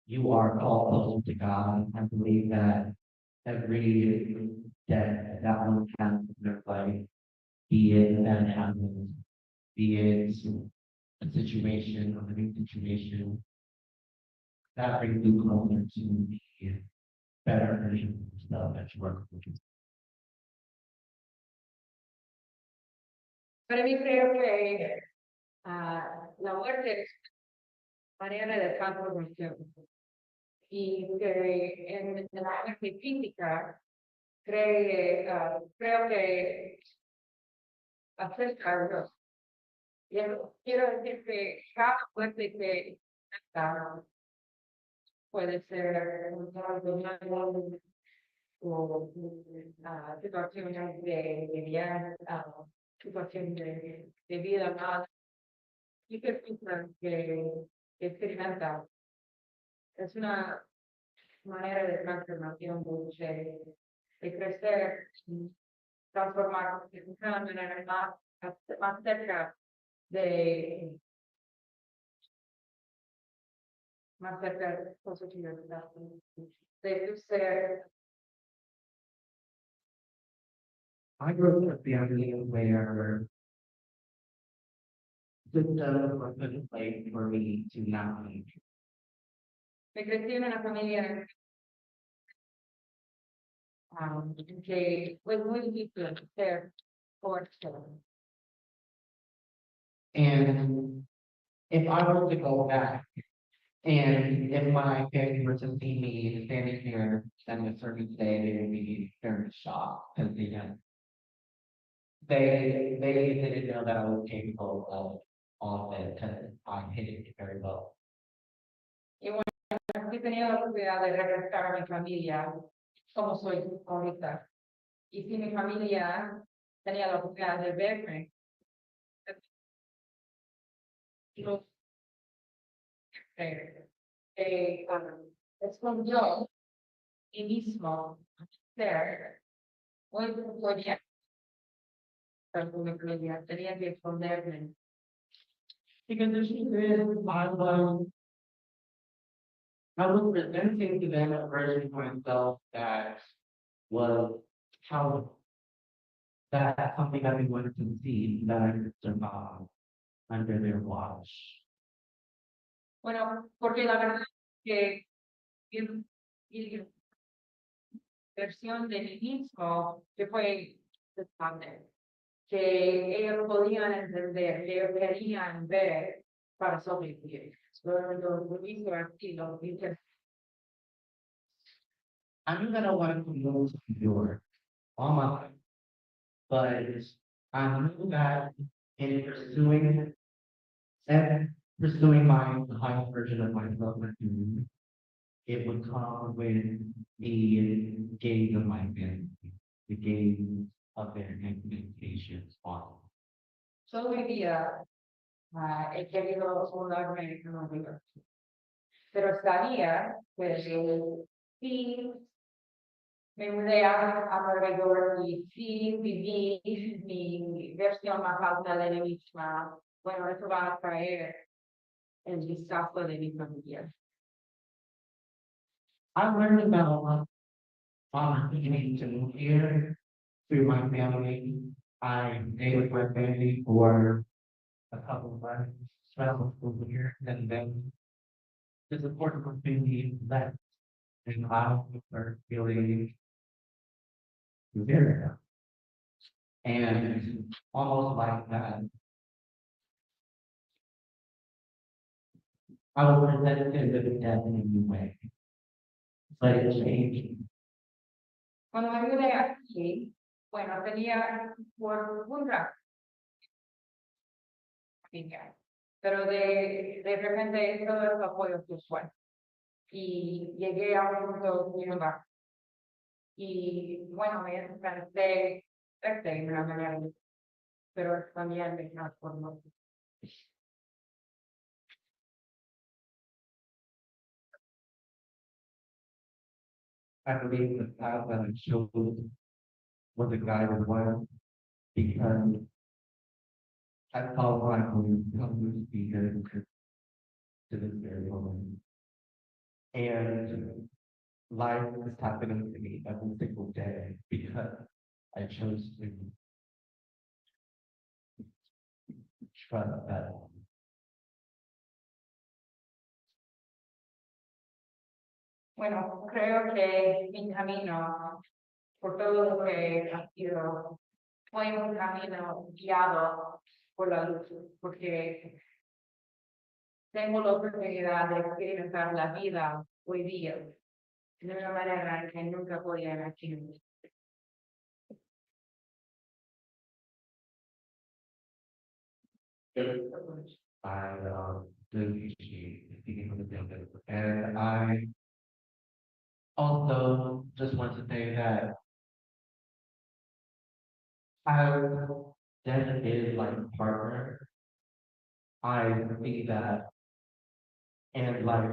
you are called close to God. I believe that every death that one has in their life, be it that happens, be it a situation, a living situation, that brings you closer to the better version of yourself that you work with. para mí creo que la muerte es manera de transformación. Y que en la parte física, creo que acerca a Dios. Y quiero decir que cada muerte que puede ser o situaciones de vida, situaciones de vida más y personas que experimentan. Es una manera de transformación de crecer, transformar, de una manera más cerca de positivas de tu ser. I grew up with the family where systems were put in place for me to not leave. Me crecí en una familia que fue muy difícil ser fuerte. And if I were to go back, and if my family were to see me standing here and a certain day, they would be very shocked because they didn't know that I was capable of all of it because I hid it very well. He tenido la oportunidad de regresar a mi familia como soy ahorita. Y si mi familia tenía la oportunidad de verme, los escondió y mismo ser muy podía tenía que esconderme. Because the truth is, I was presenting to them a version of myself that was how that's something that we wanted to see that I could survive under their watch. Bueno, porque la verdad es que mi versión de mí mismo que fue desastre, que ellos podían entender, que ellos querían ver para sobrevivir. Lo hizo así, lo hice. I'm gonna want to move to New York all my life. But I knew that in pursuing my the highest version of myself, it would come with the gaze of my family, the gaze of their expectations on. Yo hoy día he querido mudarme a Nueva York, pero sabía que sí me mudé a Nueva York y sí viví mi versión más alta de mí misma. Bueno, eso va a traer el vistazo de mi familia. I learned about opportunity to move here through my family. I stayed with my family for a couple of months, traveled over here, and then the support of my family left, and I started feeling very down. And almost like that, I was presented with death in a new way, but it changed. Cuando me mudé aquí, bueno, tenía por un rato, pero de repente todo el apoyo sexual. Y llegué a un punto muy bajo. Y bueno, me enfrenté de una manera, pero también me transformó. I believe the path that I chose was a guided one because I felt like I was come to be here to this very moment. And life is happening to me every single day because I chose to trust that. Bueno, creo que mi camino, por todo lo que ha sido, fue un camino guiado por la luz, porque tengo la oportunidad de experimentar la vida hoy día de una manera que nunca podía imaginar. I really appreciate speaking from the building. And I also just want to say that how death is like a partner. I see that and like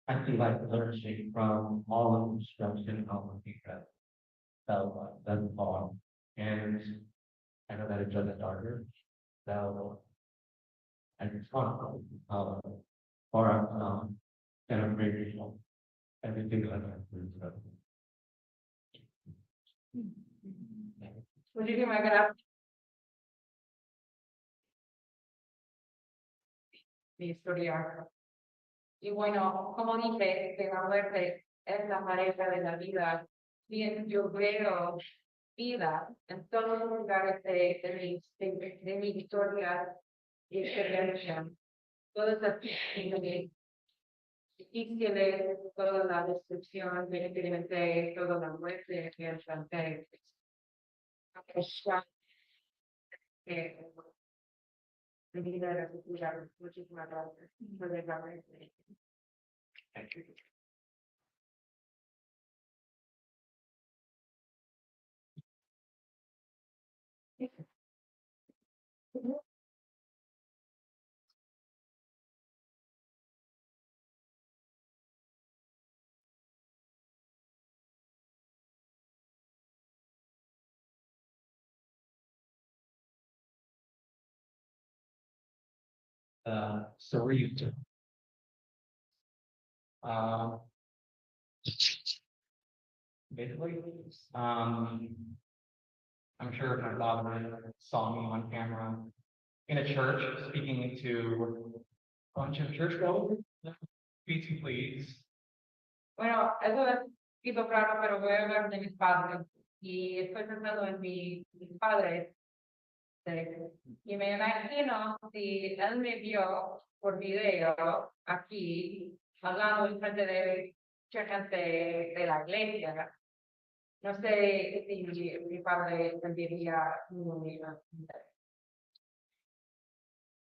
I see like learning from all of the destruction and all of the that doesn't fall. And I know that it doesn't darker. So I just want for and I'm grateful. Everything that I've Muchísimas gracias. Mi historia. Y bueno, como dije, que la muerte es la pareja de la vida. Bien, yo veo vida en todos los lugares de mi historia y experiencia. Todas las difíciles, toda la destrucción que experimenté, toda la muerte que enfrenté. A pesar de mi vida era futura. Muchísimas gracias por dejarme. Thank you. Surreal. Basically, I'm sure my father saw me on camera in a church speaking to a bunch of churchgoers. Be please. Bueno, eso es un poquito claro, pero voy a hablar de mis padres. Y estoy pensando en mis padres. Y me imagino si él me vio por video aquí, hablando en frente de mucha gente de la iglesia. No sé si mi padre sentiría una.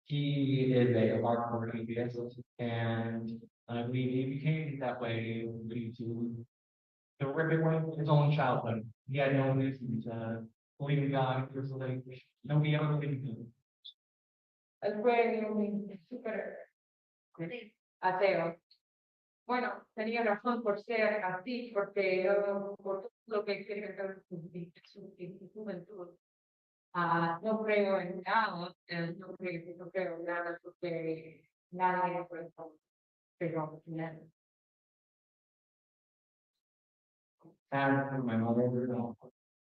He is a hardcore atheist, and I believe he became that way due to the ripping away his own childhood. He had no reason to believe in God. He was like, nobody ever believed in him. Él fue un súper ateo. Bueno, tenía razón por ser así, porque por todo lo que experimentó en su juventud, no creo en nada, no creo en nada porque nadie fue pero And for my mother,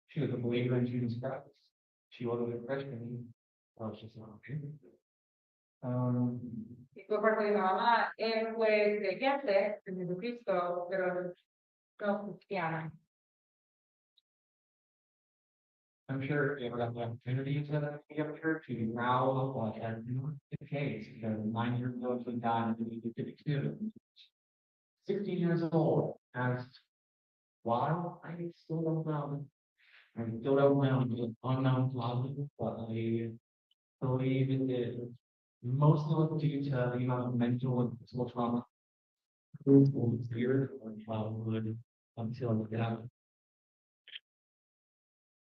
she was a believer in Jesus Christ. She wasn't a Christian. Well, she's not. y por parte de mi mamá, él fue creyente en Jesucristo, pero no cristiana. I'm sure if you ever got the opportunity to be up here to growl, but as the case, because 9 years ago, she died in 1952. 16 years old, asked why, I still don't know. I still don't know, the unknown causes, but I believe it is mostly due to the amount of mental and physical trauma. From fear or childhood until death.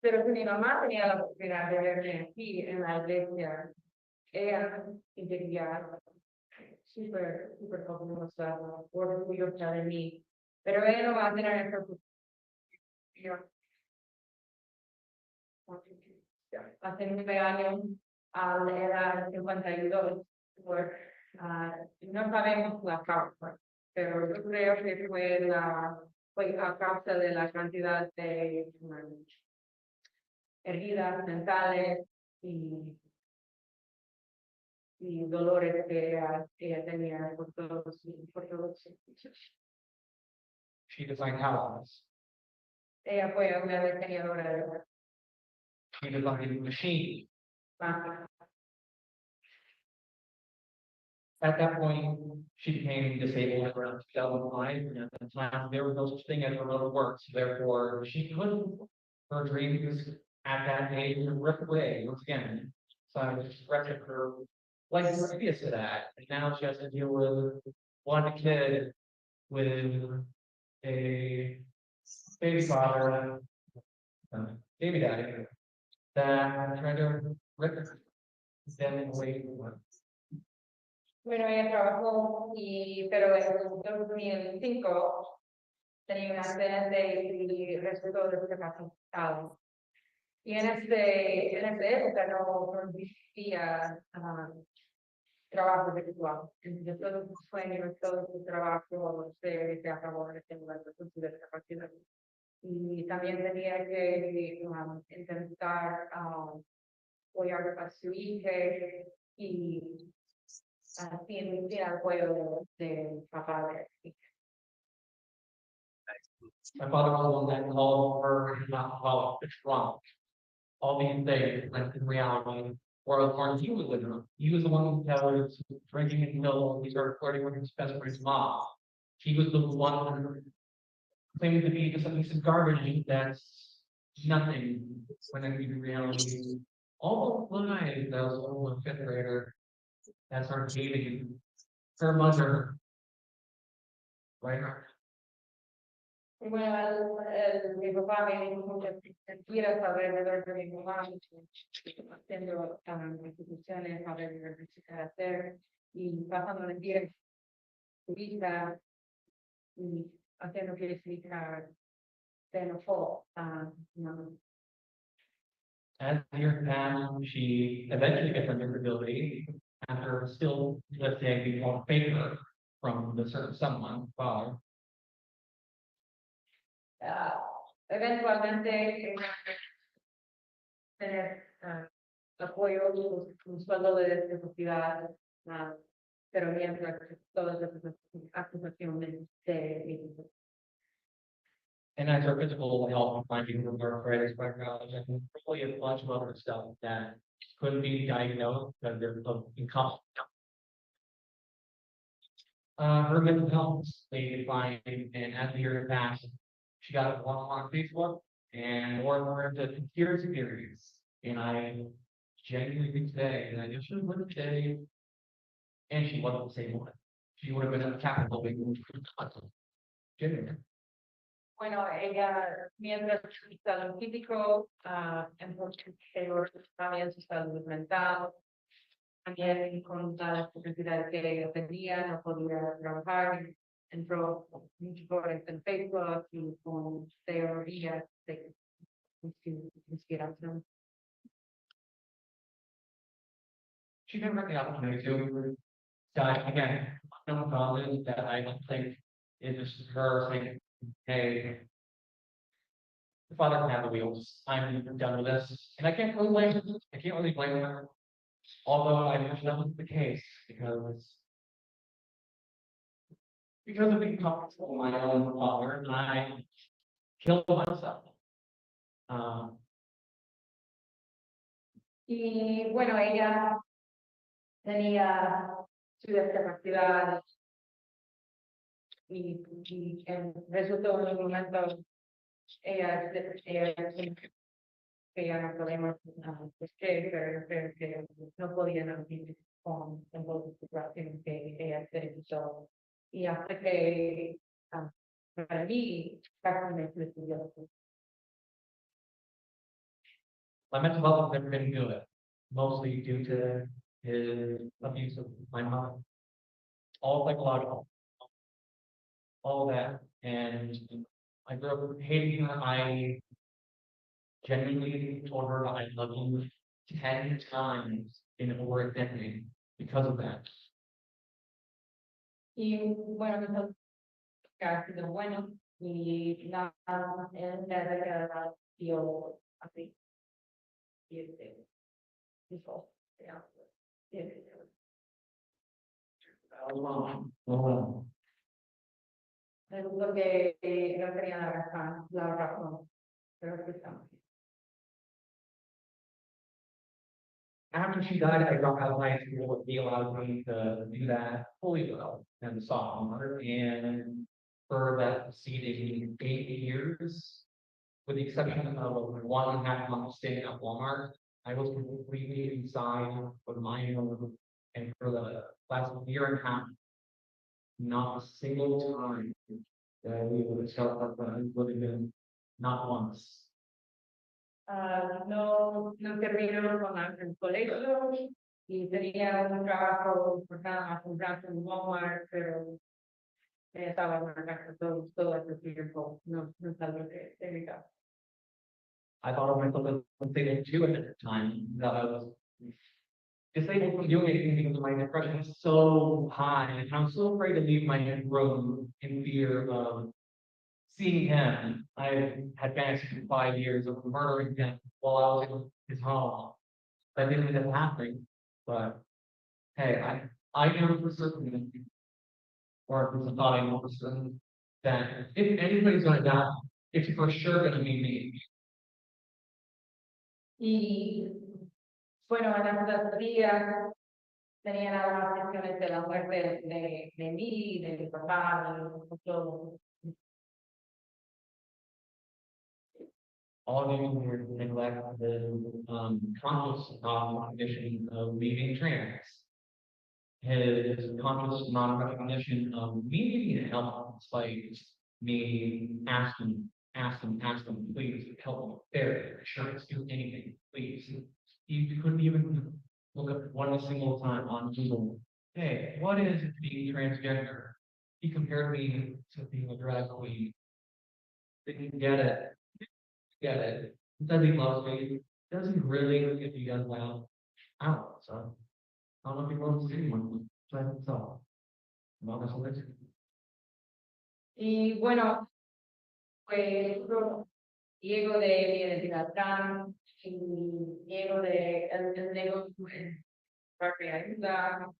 Pero si mi mamá tenía la oportunidad de verme aquí en la iglesia, ella sentiría súper orgullosa, orgullosa de mí. Pero ella no va a tener esa oportunidad. Hace 9 años, a la edad de 52, no sabemos la causa, pero yo creo que fue a causa de la cantidad de heridas mentales y dolores que ella tenía por todos. She designed houses. Ella fue una diseñadora de She designed machines. máquinas. At that point, she became disabled around 2005, and at the time, there was no such thing as remote work, so therefore, she couldn't, her dreams at that age were ripped away, once again. So I was stretching her life previous to that, and now she has to deal with one kid with a baby father, baby daddy, that tried to rip them away from her. Bueno, ella trabajó, pero en el 2005 tenía un accidente y resultó discapacitado. Y en esta época no existía trabajo virtual. Entonces todos sus sueños, todo su trabajo se acabó en este momento con su discapacidad. Y también tenía que intentar apoyar a su hija y así al pueblo de papá de hija. My father was the one that called her not alcoholic, drunk. All these things, when in reality, or he was with her. He was the one that was drinking until he started flirting with his best friend's mom. He was the one claiming to be just a piece of garbage that's nothing, when in reality, all the lies that was a little fifth grader that started dating her mother. Right? Y bueno, mi papá me dijo muchas mentiras alrededor de mi mamá, haciendo instituciones alrededor de qué hacer y pasando mentiras su vida y haciendo que su hija se enojó. As the years passed, she eventually gets her disability after still, let's say, being a favor from the certain someone, father. Eventualmente tener apoyo, un sueldo de discapacidad, pero mientras todas las acusaciones de And as her physical health finding from arthritis, fibrosis, and probably a bunch of other stuff that couldn't be diagnosed because they're incompetent. Her mental health stayed declining, and as the years passed, she got a blog on Facebook, and we're into conspiracy theories. And I genuinely think today, and I just should have lived today, and she wasn't the same one. She would have been a capital being genuine. Bueno, ella, mientras su estado físico, entonces también su salud mental, también con todas las necesidades que ella tenía, no podía trabajar, entró mucho por en Facebook y con teorías de conspiración. She never had the opportunity to. So again, no problem that I don't think is just her saying, hey, the father can have the wheels. I'm done with this. And I can't really blame her. I can't really blame her. Although I wish that was the case because of being comfortable with my own father, and I killed myself. Y bueno, ella tenía su discapacidad y resultó en un momento ella que ya no podemos pues que no podían vivir con todas las situaciones que ella hizo y hasta que para mí casi me suicidó. My mental health has never been good, mostly due to his abuse of my mother. All psychological, all that, and I grew up hating her. I genuinely told her that I love you 10 times in over a decade because of that. Y bueno, entonces ha sido bueno y nada en la década dio así. Y dijo, Oh, resultó que no tenía la razón, pero que estamos. after she died, I dropped out of high school. He allowed me to do that fully well as a sophomore, and for that preceding 8 years, with the exception of 1.5 months staying at Walmart, I was completely inside with my own, and for the last year and a half, not a single time that we would have felt like I would have been, not once. No terminó con el colegio y tenía un trabajo más un rato en Walmart, pero estaba en la casa todo el tiempo, no salgo de mi casa. I thought of myself as disabled too at the time, that I was disabled from doing anything because my depression was so high, and I was so afraid to leave my room in fear of seeing him. I had fantasies for 5 years of murdering him while I was in his home. That didn't end up happening, but hey, I know for certain, or at least I thought I know for certain, that if anybody's gonna die, it's for sure gonna be me. Y bueno, en las días tenían algunas cuestiones de la muerte de mí, de mi papá, de todo. All of you here neglect the conscious non-recognition of me being trans. His conscious non-recognition of me needing help, despite me asking, please help me, there, insurance, do anything, please. He couldn't even look up one single time on Google. Hey, what is it to be transgender? He compared me to being a drag queen. Didn't get it. Get it. Does he love me? Does he really if he does well? I don't know, so. I don't know if he loves anyone, that's all. Well, that's all it is. Y bueno, pues yo llego de mi identidad trans y llego de el negocio para que ayuda,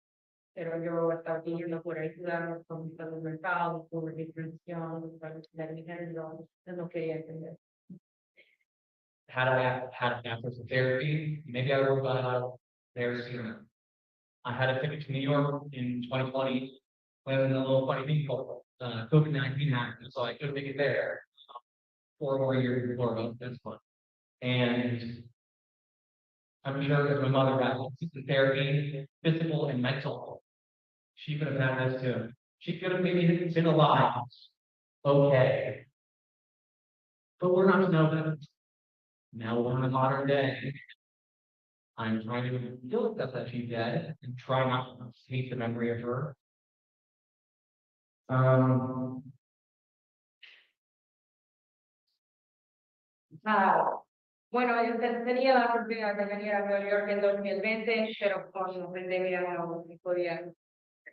pero yo estaba pidiendo por ayuda con mi salud mental, por mi depresión, para estudiar mi género, no quería entender. Had I had access to therapy, maybe I would have got out there sooner. I had a ticket to New York in 2020, when a little funny thing called COVID-19 happened, so I couldn't make it there. 4 more years in Florida, that's fun. And I'm sure as my mother got consistent therapy, physical and mental, she could have had this too. She could have maybe been alive. Okay. But we're not to know that. Now we're in the modern day. I'm trying to still accept that she's dead and try not to hate the memory of her. Bueno, yo tenía la oportunidad de venir a Nueva York en 2020, pero con la pandemia no podía.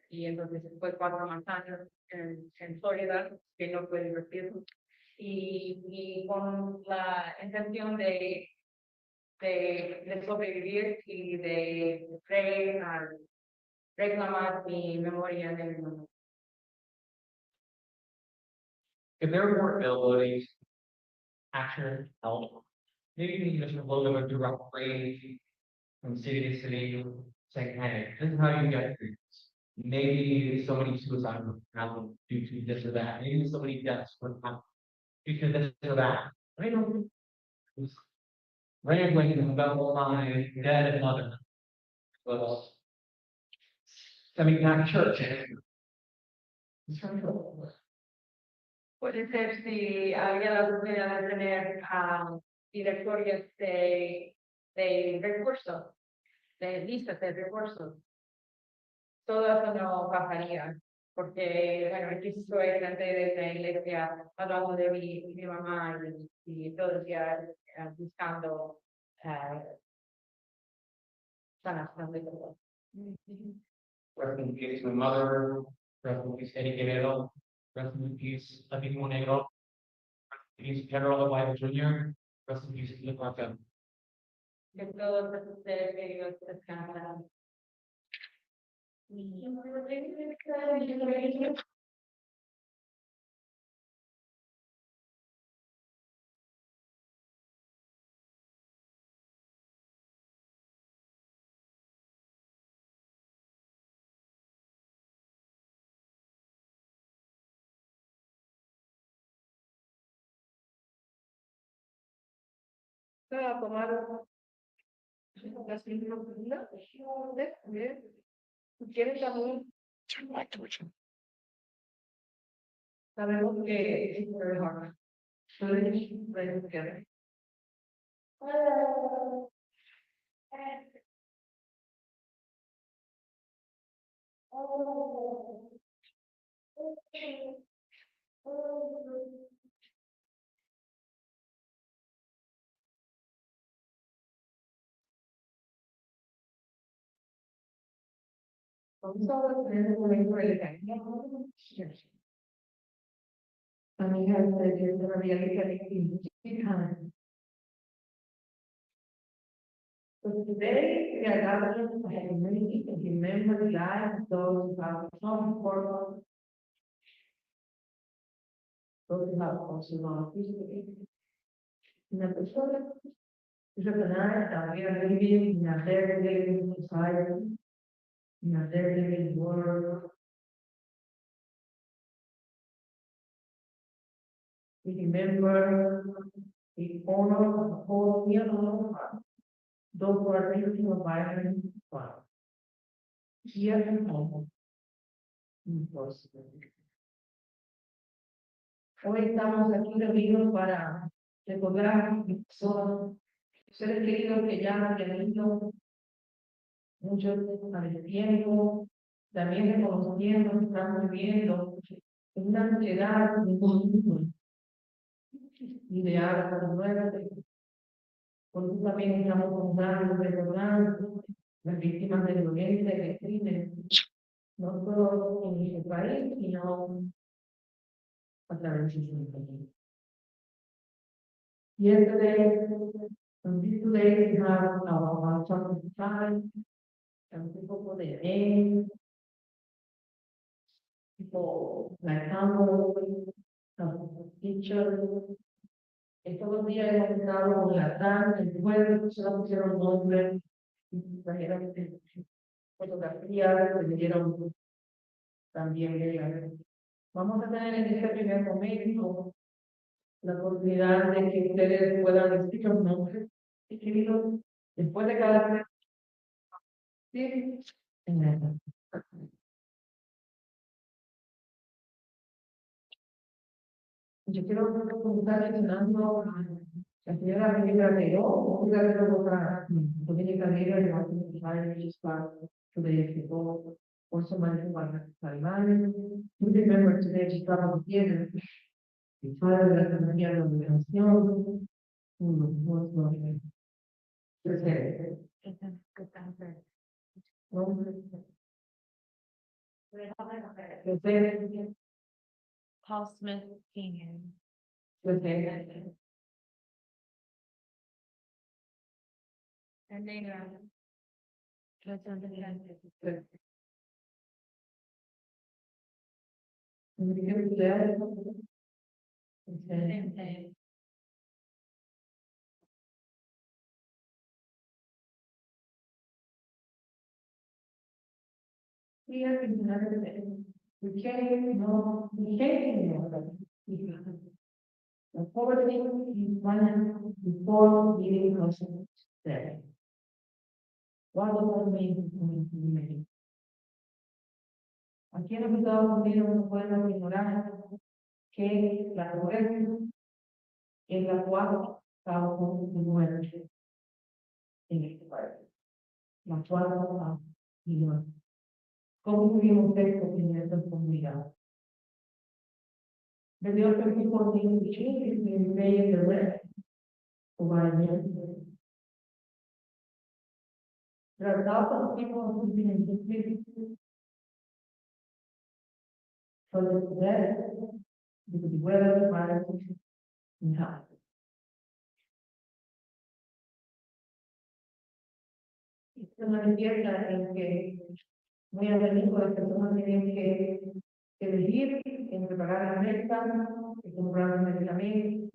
Y entonces fue 4 más años en Florida, que no fue divertido. Y con la intención de sobrevivir y de reclamar mi memoria en el mundo. If there were more abilities, action, help, maybe just a little bit of direct phrase from city to city, saying, hey, this is how you get through this. Maybe so many suicides would happen due to this or that. Maybe so many deaths would happen due to this or that. I don't know. Rambling about my dead mother was coming back to church. Puede ser si había la oportunidad de tener directorios de recursos, de listas de recursos. Todo eso no pasaría, porque, bueno, aquí estoy delante de la iglesia hablando de mi mamá y todo el día buscando sanación de todo. Rest in peace, my mother. Rest in peace, Eddie Guerrero. Rest in peace, Latino Negro. Rest in peace, General Eduardo Jr. Rest in peace, Philip Rafael. Que todos esos seres queridos descansan. ¿Quieres también? Sabemos que es very hard. So let's pray together. Vamos a tener un momento de amiga de Dios de María que So today we are gathered to remember the lives of those who have come forward, those who have also lost history. Una persona que se conoce también vivir en la living society, in a living world. We remember the honor of the whole year those who are facing a violent crime. Here and home. Hoy estamos aquí reunidos para recordar son seres queridos que ya han tenido muchos padeciendo, también reconociendo que estamos viviendo en una sociedad ideal para nuestra. Por eso también estamos honrando, recordando las víctimas de violencia y de crimen, no solo en nuestro país, sino a través de su país. Yesterday, on this day, we have our chocolate time, and people for their name, people like Campbell, teachers. Estos 2 días hemos estado con la tarde, el pueblo, se lo pusieron nombres, trajeron fotografías, le dieron también. Vamos a tener en este primer momento la oportunidad de que ustedes puedan decir los nombres escritos después de cada sí, en esa. Yo quiero comenzar mencionando a la señora Dominica Negro, una de las otras Dominica Negro, de la Comunidad de today people also managed by Taliban. You remember today she traveled together. The father de la familia de organización, Paul Smith Senior. And negra. The poverty is one before giving person there. What does that mean? Aquí en los Estados Unidos no podemos ignorar que la pobreza es la cual causa muerte en este país. La cual causa muerte. ¿Cómo tuvimos esto en esta comunidad? The other people think the change is made the rest of our nation. There are lots of people who've been in this business for the death because the weather, fire, and health. Es una riqueza en que muy a menudo las personas tienen que elegir entre pagar la renta y comprar un medicamento.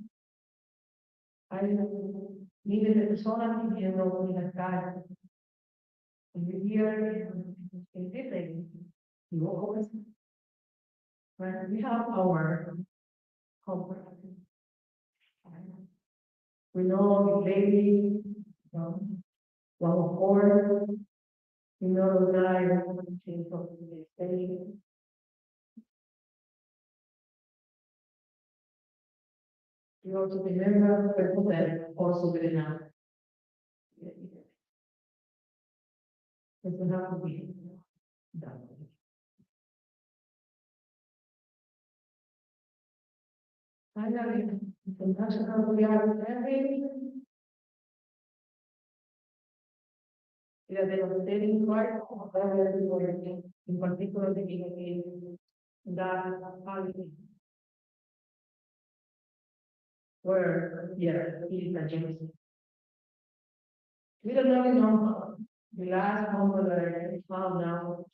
Hay miles de personas viviendo en las calles. And here in Italy, you always, when we have our comfort, we know the baby, one of four, we know the guy who changed of the state. You also remember people that also did not. Doesn't have to be done. Finally, international reality. The devastating part of every in particular the that policy. Where, yeah, it is a genocide. We don't really know the last number that I found now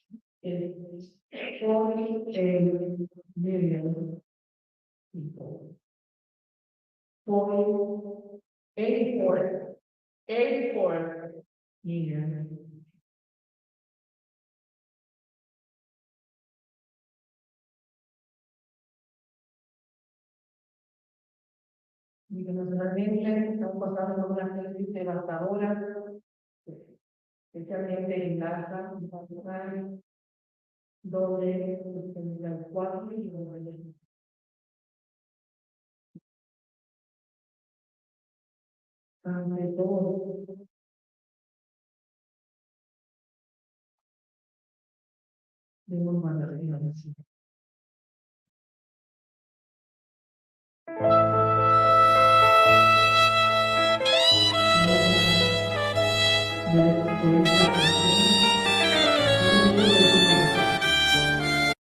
is 48 million people. 84 million. Internacionalmente estamos pasando por una crisis devastadora, especialmente en Gaza, en Pakistán, donde el 4 millones de todo. De un mandamiento.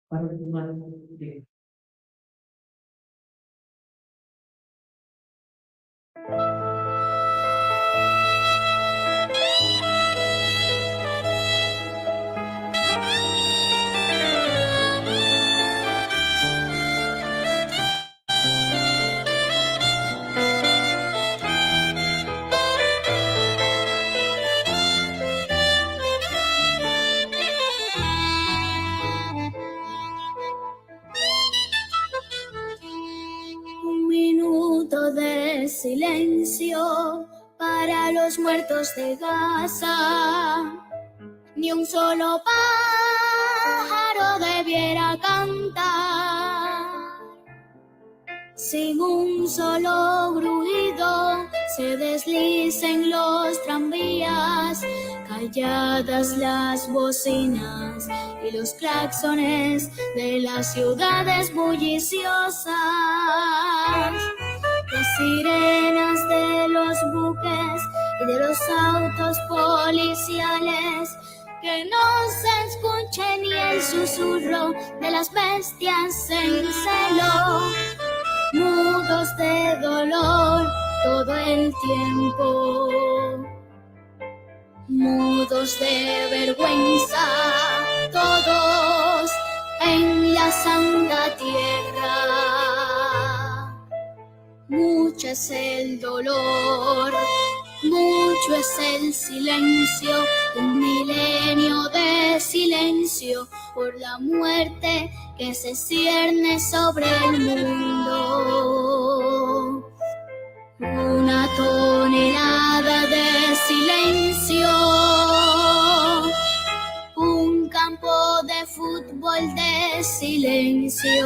Para el humano. minuto de silencio para los muertos de Gaza. Ni un solo pájaro debiera cantar. Sin un solo gruido se deslicen los tranvías, calladas las bocinas y los claxones de las ciudades bulliciosas. Las sirenas de los buques y de los autos policiales, que no se escuche ni el susurro de las bestias en celo, mudos de dolor todo el tiempo, mudos de vergüenza, todos en la santa tierra. Mucho es el dolor, mucho es el silencio, un milenio de silencio por la muerte que se cierne sobre el mundo. Una tonelada de silencio, un campo de fútbol de silencio,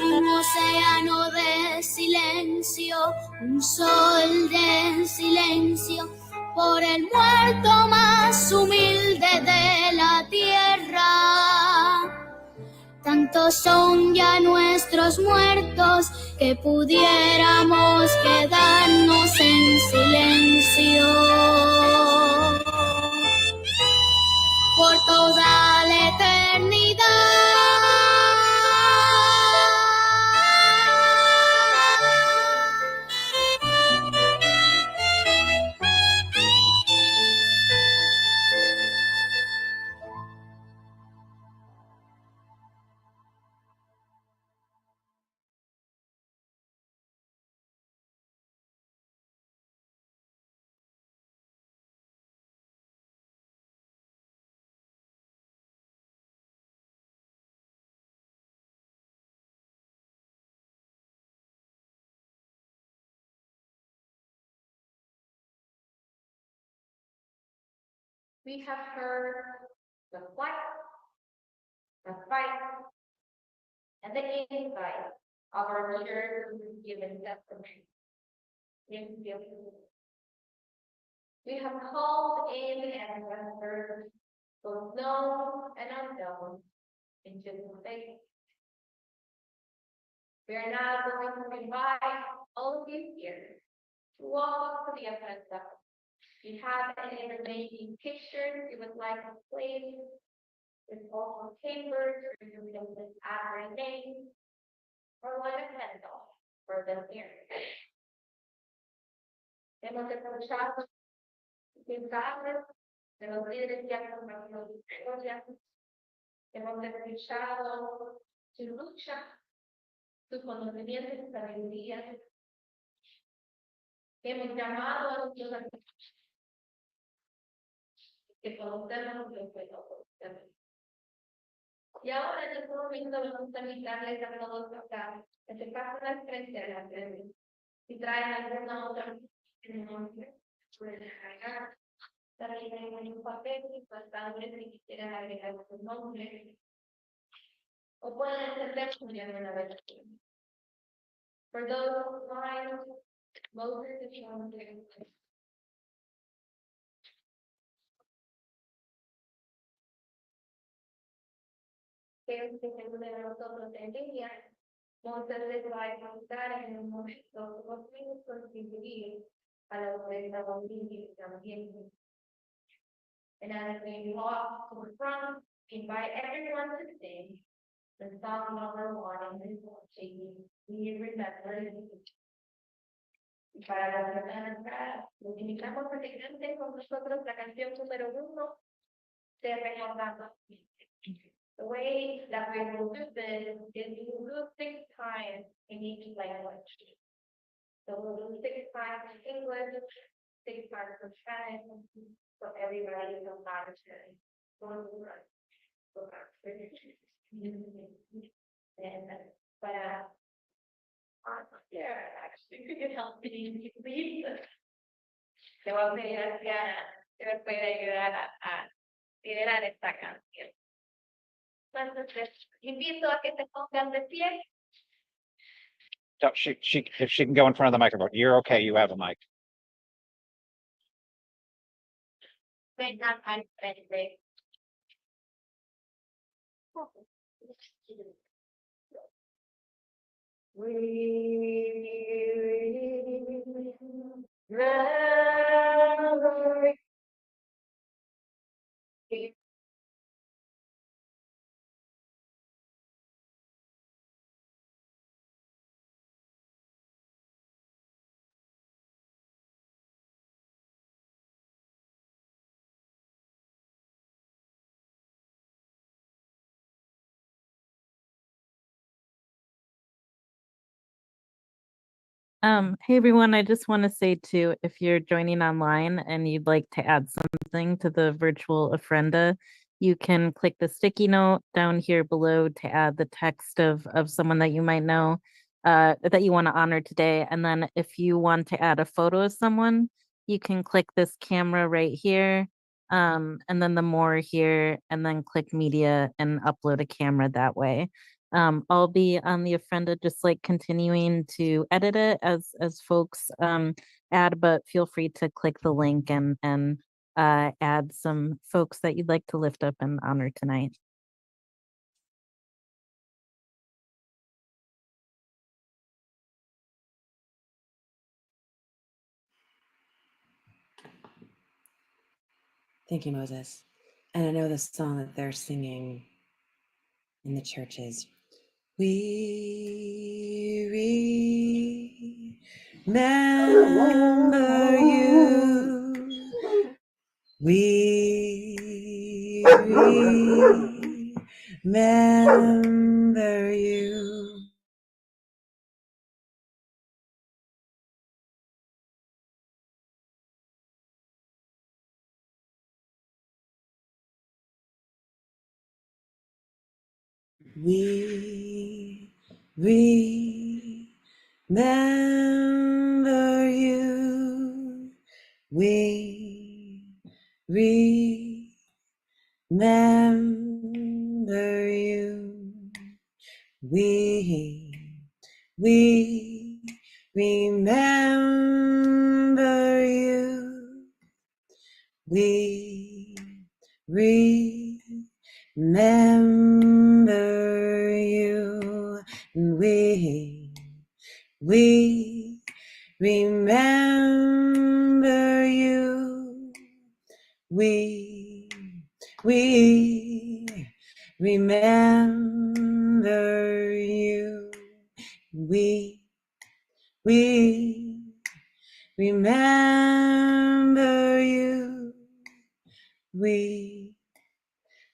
un océano de silencio, un sol de silencio por el muerto más humilde de la tierra. Tantos son ya nuestros muertos que pudiéramos quedarnos en silencio por toda la eternidad. We have heard the flight, the fight, and the insight of our leaders who've given testimony. We have called in ancestors, both known and unknown, into the faith. We are now going to invite all of you here to walk up to the altar. If you have any remaining pictures you would like to place with also papers, or you can just add your name or one a pencil for them here. Hemos escuchado mensajes de los líderes que han compartido su historia. Hemos escuchado su lucha, su conocimiento y su sabiduría. Hemos llamado a los que conocemos lo que no conocemos. Y ahora en este momento vamos a invitarles a todos acá que se pasen al frente de la frente. Si traen alguna otra nombre, pueden agregar. También hay un papel importante si quieren agregar su nombre. O pueden entender su una vez. For those online, Moses is showing you. Que se de nosotros en línea, Moses les va a contar en un momento los minutos de vivir a la ofrenda y también. And as we walk to the front, invite everyone to sing the song number 1 in this worship. We remember. Y para la semana, los invitamos a que canten con nosotros la canción número 1 de Recordando. The way that we will do this is we will do 6 times in each language. So we'll do 6 times in English, 6 times in Spanish, so everybody will understand. And para Yeah, actually, could you help me, please? Te voy a pedir a Diana que me pueda ayudar a liderar esta canción. Entonces, invito a que se pongan de pie. So if she can go in front of the microphone, you're okay, you have a mic. Vengan al frente. Hey everyone, I just want to say too, if you're joining online and you'd like to add something to the virtual ofrenda, you can click the sticky note down here below to add the text of someone that you might know that you want to honor today. And then if you want to add a photo of someone, you can click this camera right here, and then the more here, and then click media and upload a camera that way. I'll be on the ofrenda just like continuing to edit it as folks add, but feel free to click the link and add some folks that you'd like to lift up and honor tonight. Thank you, Moses. And I know the song that they're singing in the churches. We remember you. We remember you. We remember you. We remember you. We remember you. We remember you. We remember you. We remember you. We remember you.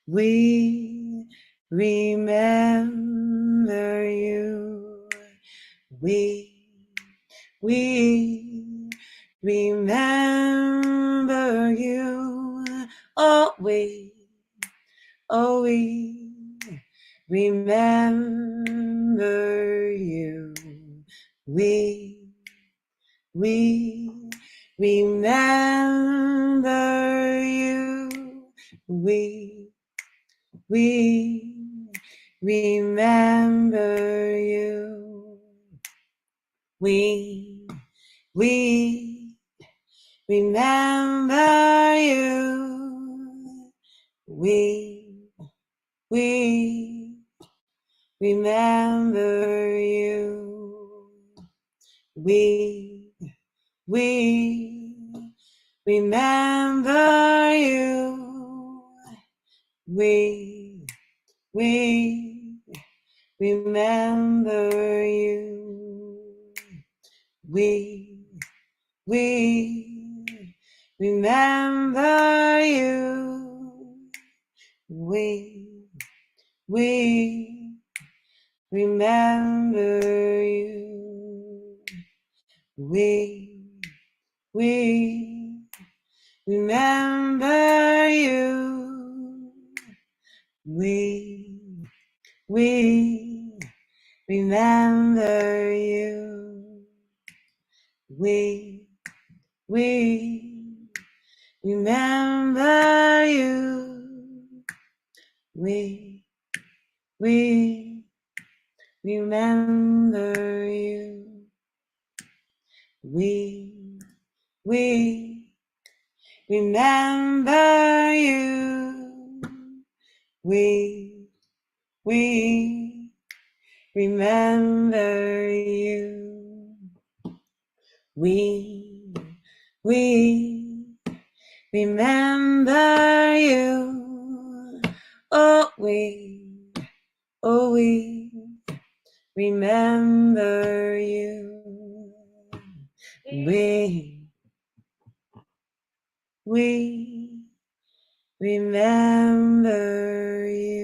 We remember you. We remember you. Oh, we remember you. We remember you. We remember you. We remember you. We remember you. We remember you. We remember you. We remember you. We remember you. We remember you. We remember you. we remember you. We remember you. We remember you. We remember you. We remember you. Oh, we remember you. We remember you.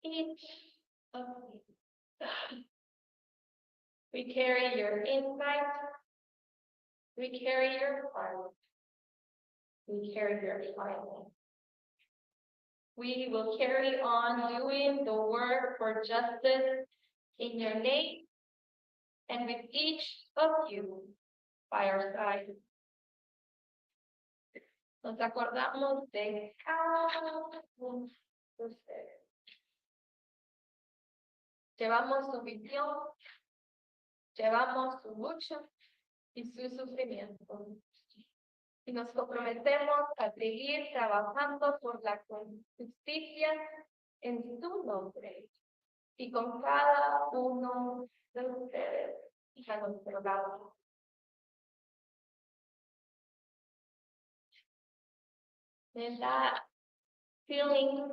Each of you. We carry your insight. We carry your heart. We carry your silence. We will carry on doing the work for justice in your name and with each of you by our side. Nos acordamos de cada uno de ustedes. Llevamos su visión, llevamos su lucha y su sufrimiento. Y nos comprometemos a seguir trabajando por la justicia en su nombre y con cada uno de ustedes a nuestro lado. In that feeling,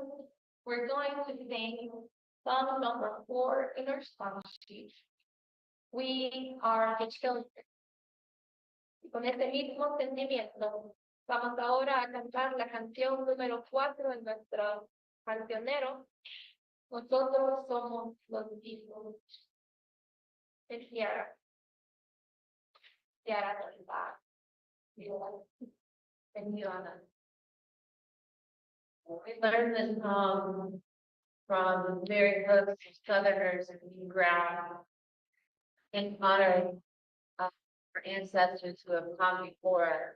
we're going to sing song number 4 in our song sheet. We are the children. Y con este mismo sentimiento, vamos ahora a cantar la canción número 4 en nuestro cancionero. Nosotros somos los hijos de Ciara. Ciara del Bar. We learned this song from very close Southerners in ground in honor of our ancestors who have come before us,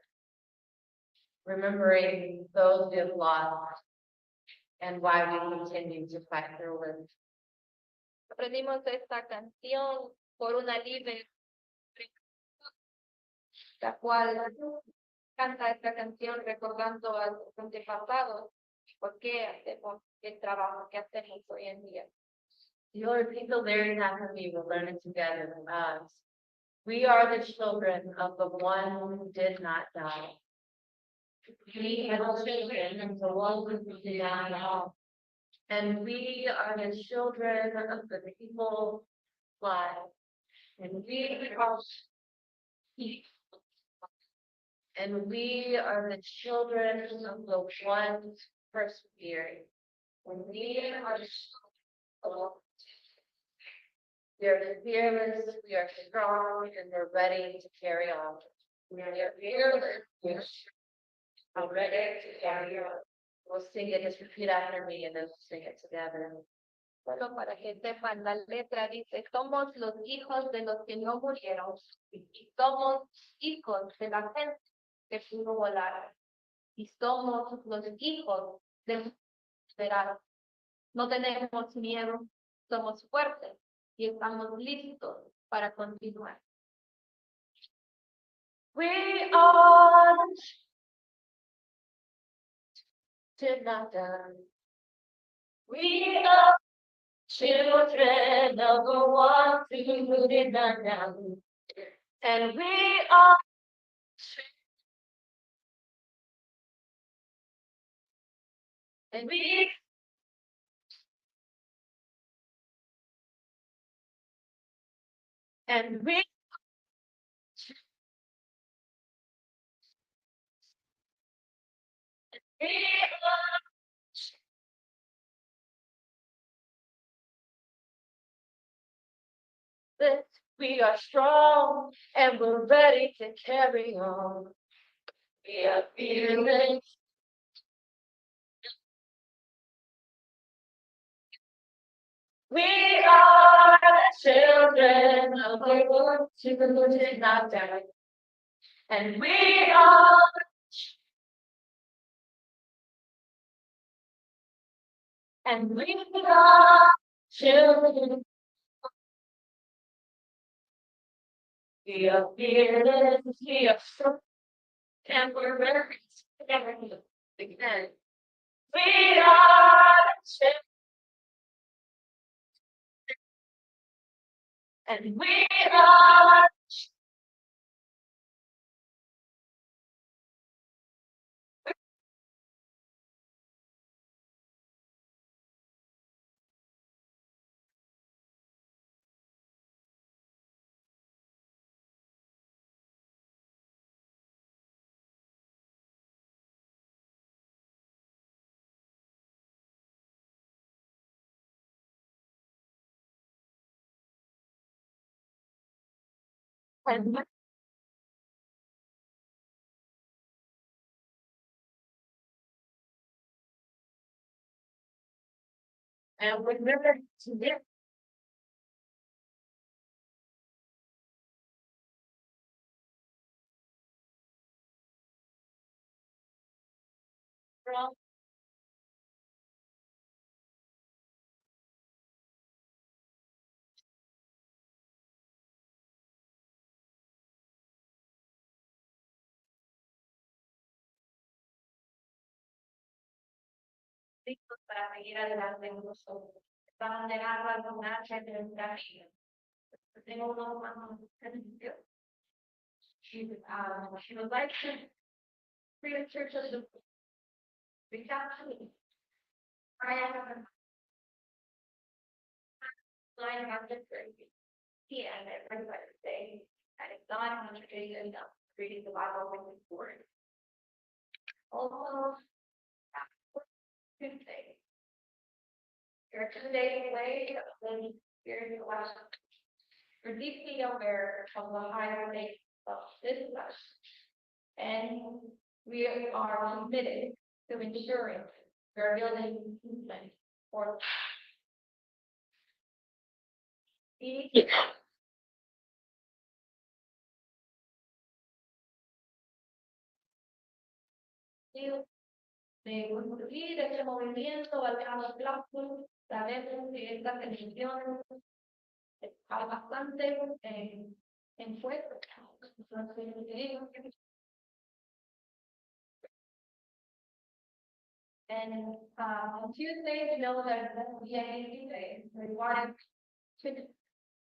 remembering those we have lost and why we continue to fight through it. Aprendimos esta canción por una libre la cual canta esta canción recordando a los antepasados por qué hacemos el trabajo que hacemos hoy en día. The older people there in that community will learn it together. We are the children of the one who did not die. We are the children of the one who did not die. And we are the children of the people alive. And we are the children of the one persevering. And we are fearless, we are strong, and we're ready to carry on. We are fearless, we're ready to carry on. We'll sing it, just repeat after me, and then we'll sing it together. Solo para que sepan, la letra dice, somos los hijos de los que no murieron y somos hijos de la gente que pudo volar y somos los hijos de los esperados. No tenemos miedo, somos fuertes y estamos listos para continuar. We are did not die. We are children of the one who did not die. And we are and we and we we are strong and we're ready to carry on. We are fearless. We are the children of the Lord who did not die. And we are children. We are fearless, we are strong, and we're ready to carry on. Again. We are children. And we are and we're ready to get from Listos para seguir adelante con nosotros. Estamos llegando al final de nuestra vida. Tengo unos más servicios. She would like to free the church of the recapture. I am line of victory. He and everybody say, and it's not contradicting enough reading the Bible with the word. Also, Tuesday. You're 2 days away from the spiritual lesson. We're deeply aware of the higher nature of this lesson, and we are committed to ensuring we're building movement for de construir este movimiento al largo plazo. Sabemos que esta televisión está bastante en fuego. Entonces, And on Tuesday, we know that will be an easy day. We wanted to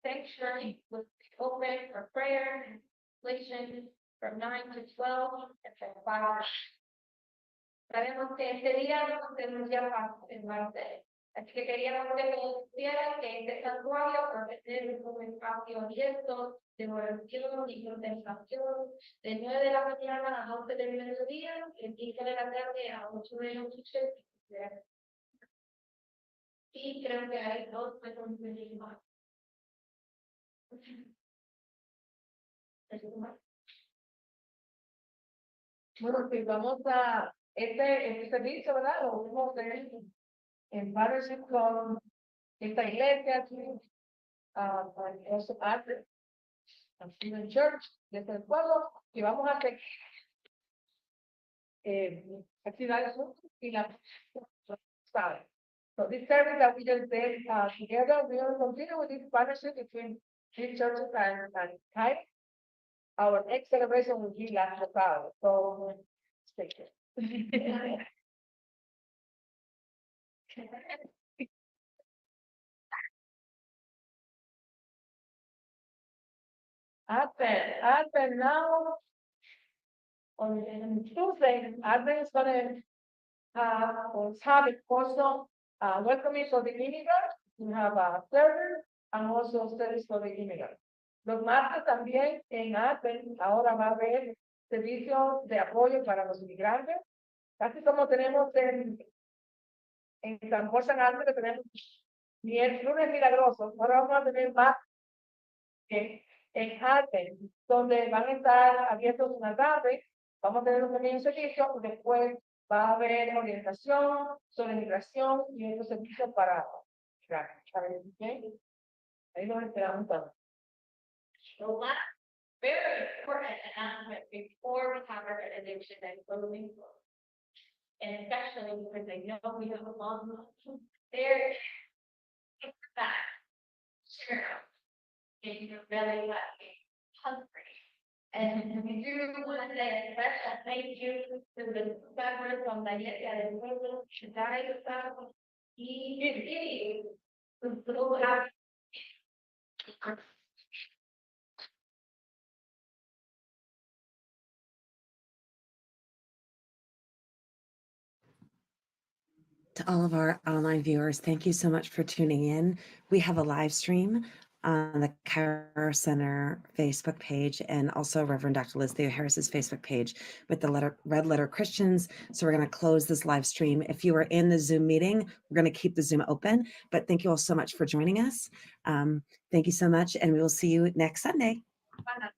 sanctuary was open for prayer and reflection from 9 to 12 and from 5. Sabemos que este día no es un día fácil en martes. Así que queríamos que conocieran que este santuario ofrece un espacio abierto de oración y contemplación de 9 de la mañana a 12 del mediodía y de 5 de la tarde a 8 de la noche. Y creo que hay 2 personas más. Bueno, pues vamos a este servicio, ¿verdad? Lo vamos a hacer en partnership con esta iglesia aquí, also Advent Church, desde el pueblo, y vamos a hacer actividades juntos y la sabe. So this service that we just did together, we will continue with this partnership between three churches and Kai. Our next celebration will be last Friday, so stay tuned. Advent now. On Tuesday, Advent is gonna have a also welcoming for the immigrants. We have a service and also service for the immigrants. Los martes también en Advent ahora va a haber servicio de apoyo para los inmigrantes. Casi como tenemos en San Juan San Ángel, que tenemos lunes milagrosos, ahora vamos a tener más en Advent, donde van a estar abiertos una tarde, vamos a tener un pequeño servicio, después va a haber orientación sobre migración y otros servicios para migrantes. Ahí nos esperamos todos. The last very important announcement before we have our benediction and closing. And especially because I know we have a long month. There is that sure in your belly hungry. And we do want to say a special thank you to the members from the Iglesia del Pueblo, Shadai, y who have To all of our online viewers, thank you so much for tuning in. We have a live stream on the Cairo Center Facebook page and also Reverend Dr. Liz Theo Harris's Facebook page with the Red Letter Christians. So we're going to close this live stream. If you are in the Zoom meeting, we're going to keep the Zoom open, but thank you all so much for joining us. Thank you so much, and we will see you next Sunday. Bye.